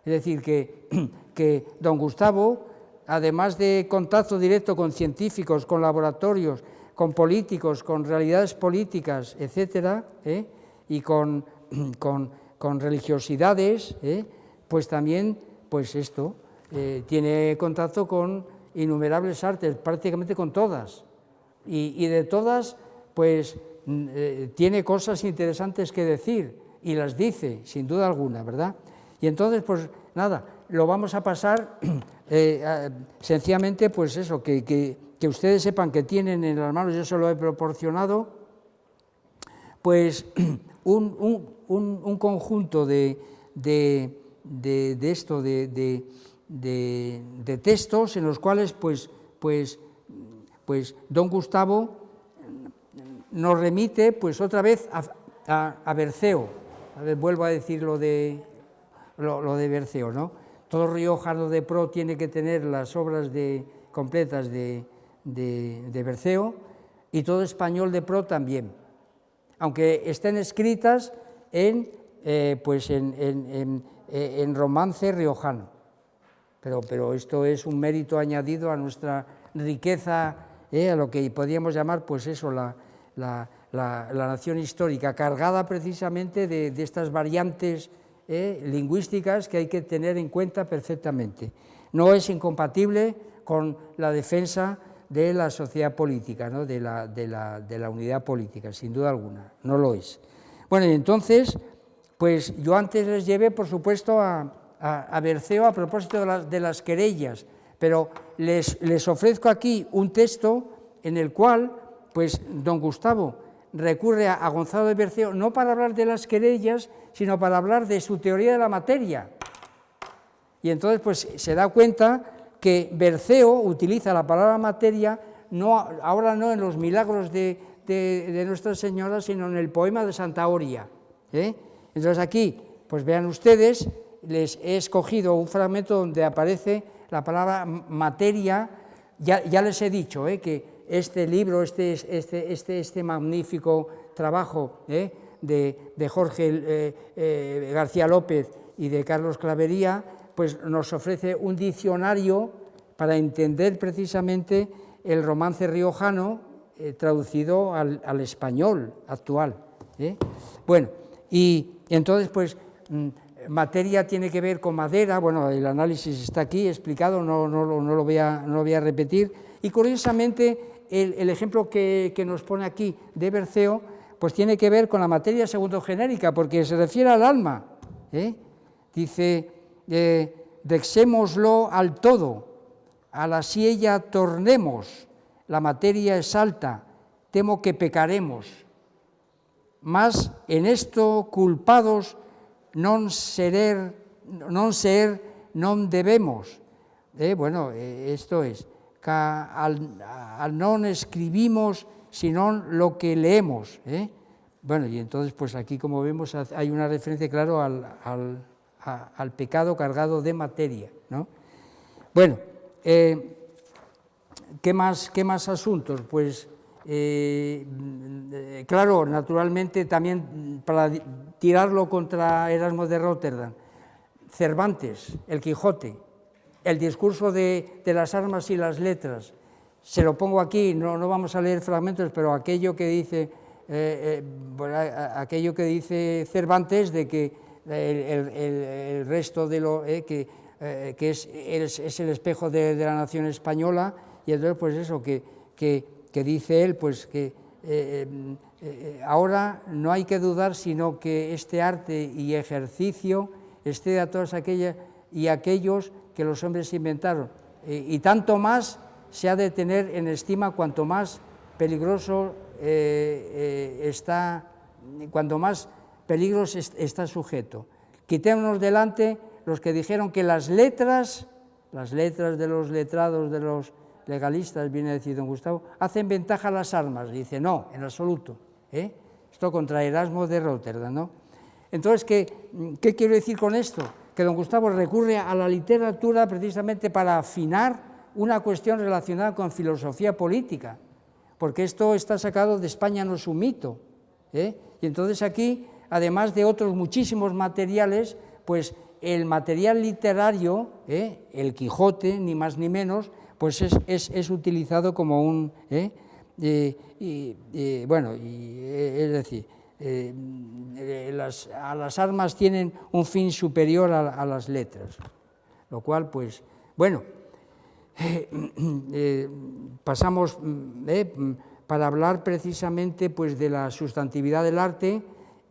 Es decir, que don Gustavo, además de contacto directo con científicos, con laboratorios, con políticos, con realidades políticas, etcétera, y con religiosidades, pues también, pues esto, tiene contacto con innumerables artes, prácticamente con todas, y de todas, pues tiene cosas interesantes que decir, y las dice, sin duda alguna, ¿verdad? Y entonces, pues nada, lo vamos a pasar sencillamente, pues eso, que ustedes sepan que tienen en las manos, yo se lo he proporcionado, pues un conjunto de textos en los cuales pues don Gustavo nos remite pues otra vez a Berceo. A ver, vuelvo a decir lo de Berceo, ¿no? Todo riojano de pro tiene que tener las obras completas de Berceo, y todo español de pro también, aunque estén escritas en romance riojano, pero esto es un mérito añadido a nuestra riqueza, a lo que podríamos llamar pues eso, la nación histórica, cargada precisamente de estas variantes lingüísticas que hay que tener en cuenta perfectamente. No es incompatible con la defensa de la sociedad política, ¿no? de la unidad política, sin duda alguna, no lo es. Bueno, y entonces, pues yo antes les llevé, por supuesto, a Berceo a propósito de las querellas, pero les ofrezco aquí un texto en el cual, pues, don Gustavo recurre a Gonzalo de Berceo, no para hablar de las querellas, sino para hablar de su teoría de la materia. Y entonces, pues, se da cuenta que Berceo utiliza la palabra materia, ahora no en los milagros de Nuestra Señora, sino en el poema de Santa Oria. Entonces aquí, pues vean ustedes, les he escogido un fragmento donde aparece la palabra materia. Ya les he dicho que este libro, este magnífico trabajo de Jorge García López y de Carlos Clavería, pues nos ofrece un diccionario para entender precisamente el romance riojano traducido al español actual. Bueno, y entonces pues materia tiene que ver con madera, bueno, el análisis está aquí explicado, no lo voy a repetir, y curiosamente el ejemplo que nos pone aquí de Berceo, pues tiene que ver con la materia segundogenérica, porque se refiere al alma, dice, dexémoslo al todo, a la siella tornemos, la materia es alta, temo que pecaremos, mas en esto culpados non ser, non debemos. Bueno, esto es, al non escribimos, sino lo que leemos. Bueno, y entonces, pues aquí, como vemos, hay una referencia, claro, al pecado cargado de materia, ¿no? Bueno, ¿qué más asuntos? Pues claro, naturalmente también para tirarlo contra Erasmo de Róterdam, Cervantes, el Quijote, el discurso de las armas y las letras, se lo pongo aquí, no vamos a leer fragmentos, pero aquello que dice Cervantes de que el resto de lo que es el espejo de la nación española, y entonces pues eso que dice él, pues que ahora no hay que dudar sino que este arte y ejercicio esté a todas aquellas y aquellos que los hombres inventaron, y tanto más se ha de tener en estima cuanto más peligroso cuanto más peligros está sujeto. Quitémonos delante los que dijeron que las letras de los letrados, de los legalistas, viene a decir don Gustavo, hacen ventaja a las armas. Dice, no, en absoluto. Esto contra Erasmo de Róterdam, ¿no? Entonces, ¿qué quiero decir con esto? Que don Gustavo recurre a la literatura precisamente para afinar una cuestión relacionada con filosofía política, porque esto está sacado de España no es un mito, y entonces aquí, además de otros muchísimos materiales, pues el material literario, el Quijote, ni más ni menos, pues es utilizado como un, es decir, a las armas tienen un fin superior a las letras, lo cual, pues, bueno, pasamos para hablar precisamente pues, de la sustantividad del arte,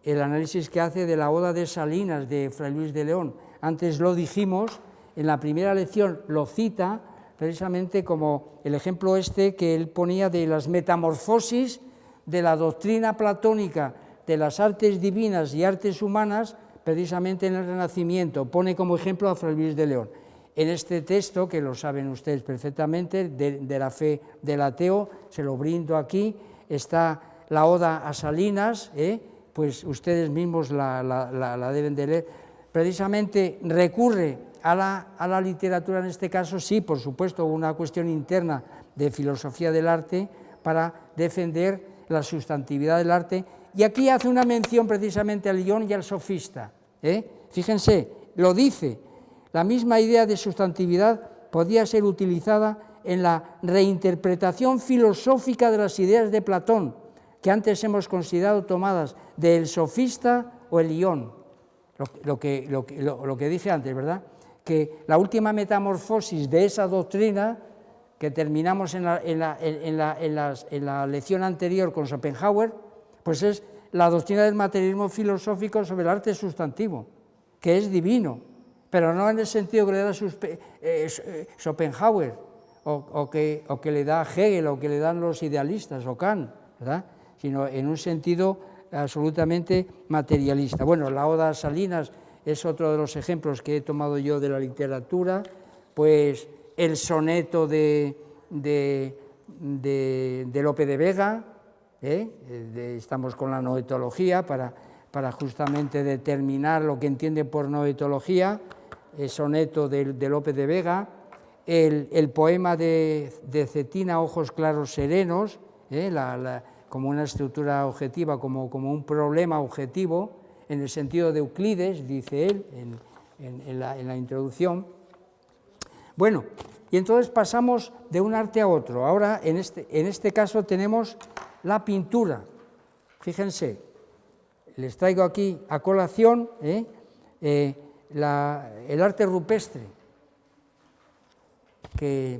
el análisis que hace de la Oda de Salinas de Fray Luis de León. Antes lo dijimos, en la primera lección lo cita precisamente como el ejemplo que él ponía de las metamorfosis de la doctrina platónica de las artes divinas y artes humanas, precisamente en el Renacimiento. Pone como ejemplo a Fray Luis de León. En este texto, que lo saben ustedes perfectamente, de la fe del ateo, se lo brindo aquí, está la Oda a Salinas, pues ustedes mismos la deben de leer. Precisamente recurre a la literatura en este caso, sí, por supuesto, una cuestión interna de filosofía del arte para defender la sustantividad del arte, y aquí hace una mención precisamente al Ion y al sofista. Fíjense, lo dice. La misma idea de sustantividad podía ser utilizada en la reinterpretación filosófica de las ideas de Platón, que antes hemos considerado tomadas del sofista o el Ion, lo que dije antes, ¿verdad? Que la última metamorfosis de esa doctrina, que terminamos en la lección anterior con Schopenhauer, pues es la doctrina del materialismo filosófico sobre el arte sustantivo, que es divino, pero no en el sentido que le da Schopenhauer, o que le da Hegel, o que le dan los idealistas, o Kant, ¿verdad? Sino en un sentido absolutamente materialista. Bueno, la Oda a Salinas es otro de los ejemplos que he tomado yo de la literatura, pues el soneto de Lope de Vega, estamos con la noetología para justamente determinar lo que entiende por noetología, el soneto de Lope de Vega, el poema de Cetina, Ojos claros serenos, como una estructura objetiva, como un problema objetivo, en el sentido de Euclides, dice él en la introducción. Bueno, y entonces pasamos de un arte a otro. Ahora, en este caso, tenemos la pintura. Fíjense, les traigo aquí a colación el arte rupestre, que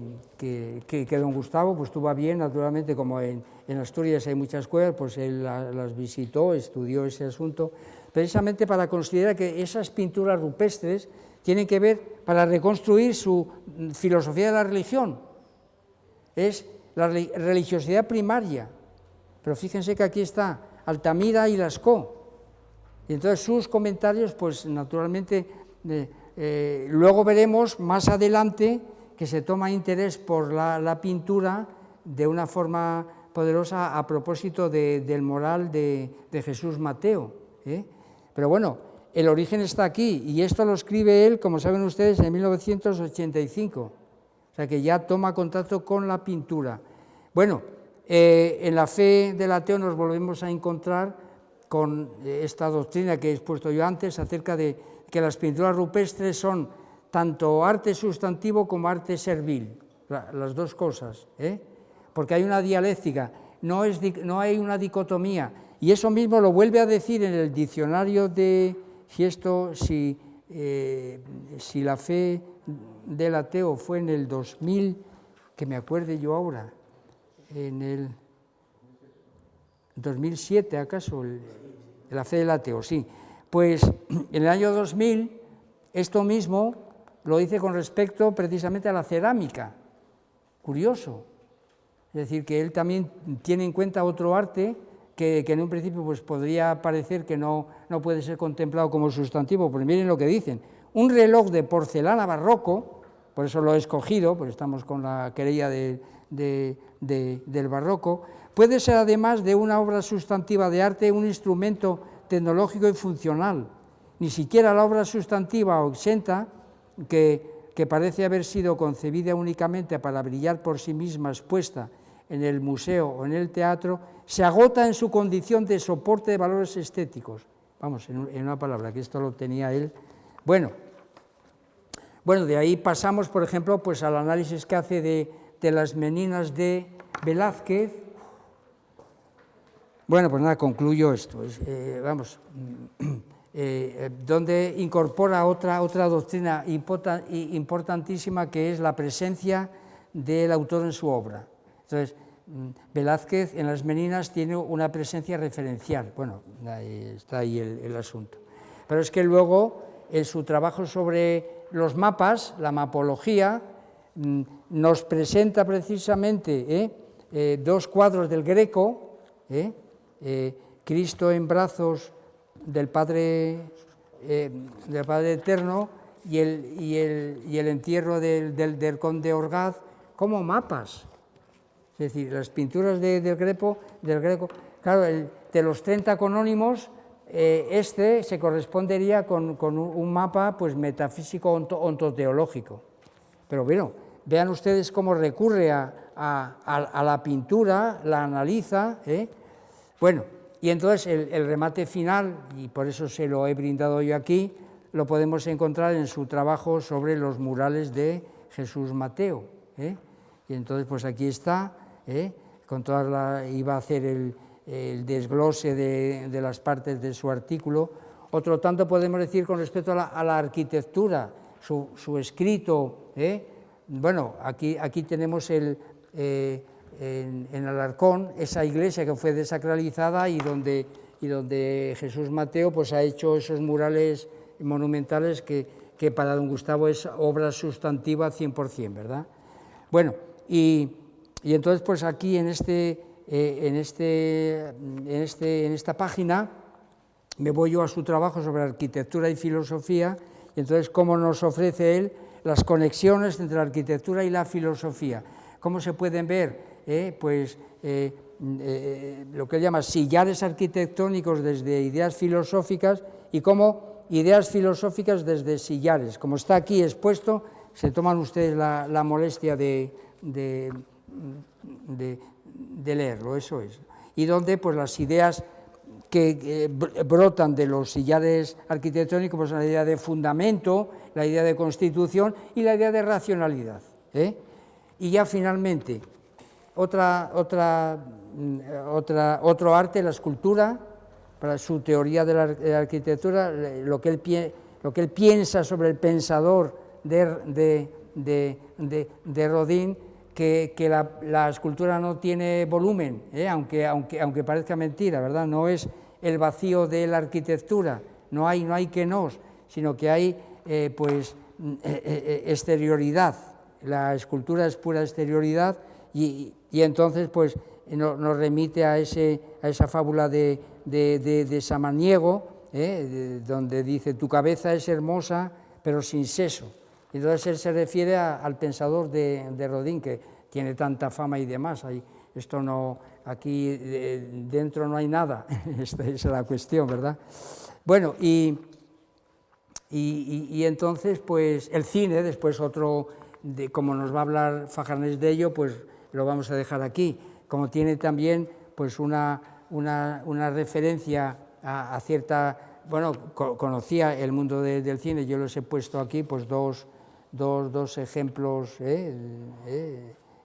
don Gustavo pues tuvo bien, naturalmente, como en Asturias hay muchas escuelas, pues él las visitó, estudió ese asunto, precisamente para considerar que esas pinturas rupestres tienen que ver para reconstruir su filosofía de la religión. Es la religiosidad primaria, pero fíjense que aquí está Altamira y Lascaux, y entonces sus comentarios, pues naturalmente, luego veremos más adelante que se toma interés por la pintura de una forma poderosa a propósito del moral de Jesús Mateo. Pero bueno, el origen está aquí, y esto lo escribe él, como saben ustedes, en 1985, o sea que ya toma contacto con la pintura. Bueno, En la fe del ateo nos volvemos a encontrar con esta doctrina que he expuesto yo antes acerca de que las pinturas rupestres son tanto arte sustantivo como arte servil, las dos cosas, porque hay una dialéctica, no hay una dicotomía, y eso mismo lo vuelve a decir en el diccionario de, si la fe del ateo fue en el 2000, que me acuerde yo ahora, en el 2007 acaso, la fe del ateo, sí. Pues en el año 2000 esto mismo lo dice con respecto precisamente a la cerámica. Curioso. Es decir, que él también tiene en cuenta otro arte que en un principio pues, podría parecer que no puede ser contemplado como sustantivo, pues miren lo que dicen. Un reloj de porcelana barroco, por eso lo he escogido, porque estamos con la querella del barroco, puede ser además de una obra sustantiva de arte un instrumento tecnológico y funcional. Ni siquiera la obra sustantiva o exenta, que parece haber sido concebida únicamente para brillar por sí misma expuesta en el museo o en el teatro, se agota en su condición de soporte de valores estéticos. Vamos, en una palabra, que esto lo tenía él. Bueno, de ahí pasamos, por ejemplo, pues al análisis que hace de las meninas de Velázquez. Bueno, pues nada, concluyo esto. Donde incorpora otra doctrina importantísima, que es la presencia del autor en su obra. Entonces, Velázquez en las meninas tiene una presencia referencial. Bueno, está ahí el asunto. Pero es que luego, en su trabajo sobre los mapas, la mapología, nos presenta precisamente dos cuadros del Greco, Cristo en brazos del Padre Eterno y el entierro del conde Orgaz como mapas. Es decir, las pinturas del Greco, claro, de los 30 canónimos, se correspondería con un mapa pues, metafísico ontoteológico. Pero bueno, vean ustedes cómo recurre a la pintura, la analiza. Bueno, y entonces el remate final, y por eso se lo he brindado yo aquí, lo podemos encontrar en su trabajo sobre los murales de Jesús Mateo. Y entonces, pues aquí está, iba a hacer el desglose de las partes de su artículo. Otro tanto podemos decir con respecto a la arquitectura, su escrito. Bueno, aquí tenemos en Alarcón, esa iglesia que fue desacralizada y donde Jesús Mateo pues, ha hecho esos murales monumentales que para don Gustavo es obra sustantiva 100%, ¿verdad? Bueno, y entonces pues aquí en esta página me voy yo a su trabajo sobre arquitectura y filosofía, y entonces cómo nos ofrece él las conexiones entre la arquitectura y la filosofía, cómo se pueden ver lo que él llama sillares arquitectónicos desde ideas filosóficas y cómo ideas filosóficas desde sillares. Como está aquí expuesto, se toman ustedes la molestia de leerlo, eso es. Y donde pues, las ideas que brotan de los sillares arquitectónicos, pues la idea de fundamento, la idea de constitución y la idea de racionalidad. Y ya finalmente, otro arte, la escultura, para su teoría de la arquitectura, lo que él piensa sobre el pensador de Rodin, que la escultura no tiene volumen, aunque parezca mentira, ¿verdad? No es el vacío de la arquitectura, no hay que nos, sino que hay exterioridad. La escultura es pura exterioridad y entonces pues nos remite a esa fábula de Samaniego, donde dice: tu cabeza es hermosa pero sin seso. Entonces él se refiere al pensador de Rodin, que tiene tanta fama y demás. Aquí dentro no hay nada, esta es la cuestión, ¿verdad? Bueno, y entonces pues el cine, después como nos va a hablar Fajarnés de ello, pues lo vamos a dejar aquí. como tiene también pues una referencia a cierta... Bueno, conocía el mundo del cine, yo les he puesto aquí pues dos ejemplos,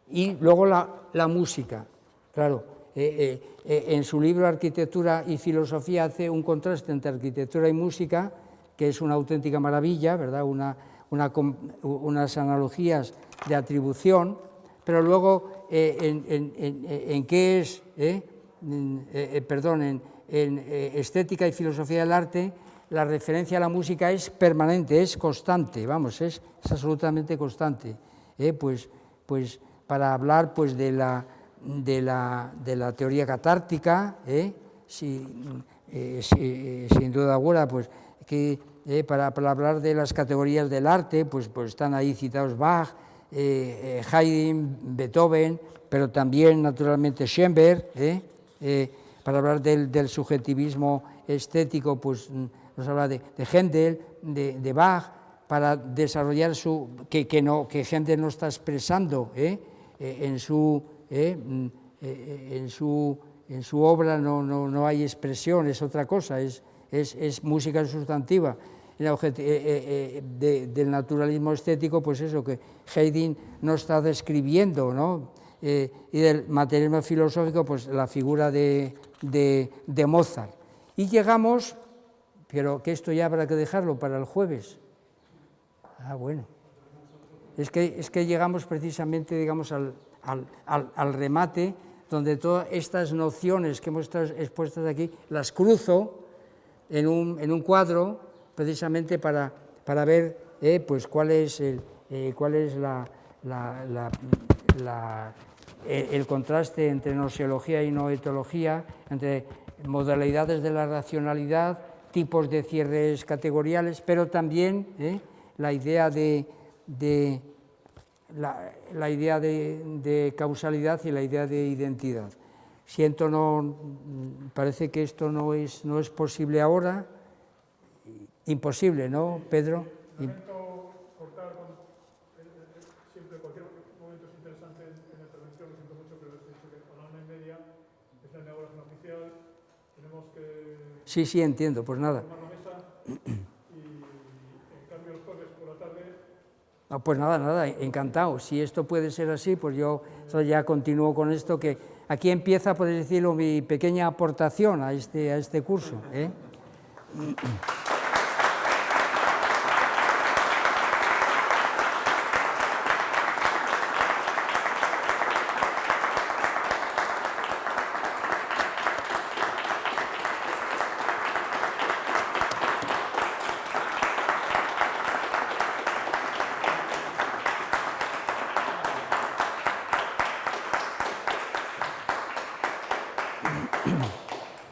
y luego la música, claro. En su libro Arquitectura y Filosofía hace un contraste entre arquitectura y música, que es una auténtica maravilla, ¿verdad? Unas analogías de atribución, pero luego en qué es, en estética y filosofía del arte, la referencia a la música es permanente, es constante, vamos, es absolutamente constante. Pues para hablar pues de la teoría catártica, sin duda alguna, pues que para hablar de las categorías del arte, pues están ahí citados Bach, Haydn, Beethoven, pero también naturalmente Schoenberg. Para hablar del subjetivismo estético, pues nos habla de Händel, de Bach, para desarrollar que Händel no está expresando en su obra, no hay expresión, es otra cosa, es música sustantiva. Del naturalismo estético, pues eso, que Haydn no está describiendo, ¿no? Y del materialismo filosófico, pues la figura de Mozart. Y llegamos, pero que esto ya habrá que dejarlo para el jueves. Bueno. Es que llegamos precisamente, digamos, al remate, donde todas estas nociones que hemos estado expuestas aquí, las cruzo en un cuadro, precisamente para ver pues cuál es el contraste entre noseología y noetología, entre modalidades de la racionalidad, tipos de cierres categoriales, pero también la idea de causalidad y la idea de identidad. Parece que esto no es posible ahora, imposible, ¿no, Pedro? Lamento cortar, siempre cualquier momento es interesante en la intervención, lo siento mucho, pero es dicho que a la 1:30 es la inauguración oficial, tenemos que... Sí, entiendo, pues nada. Tomar la mesa y en cambio el jueves por la tarde... Pues nada, encantado. Si esto puede ser así, pues yo ya continúo con esto, que aquí empieza, podéis decirlo, mi pequeña aportación a este curso.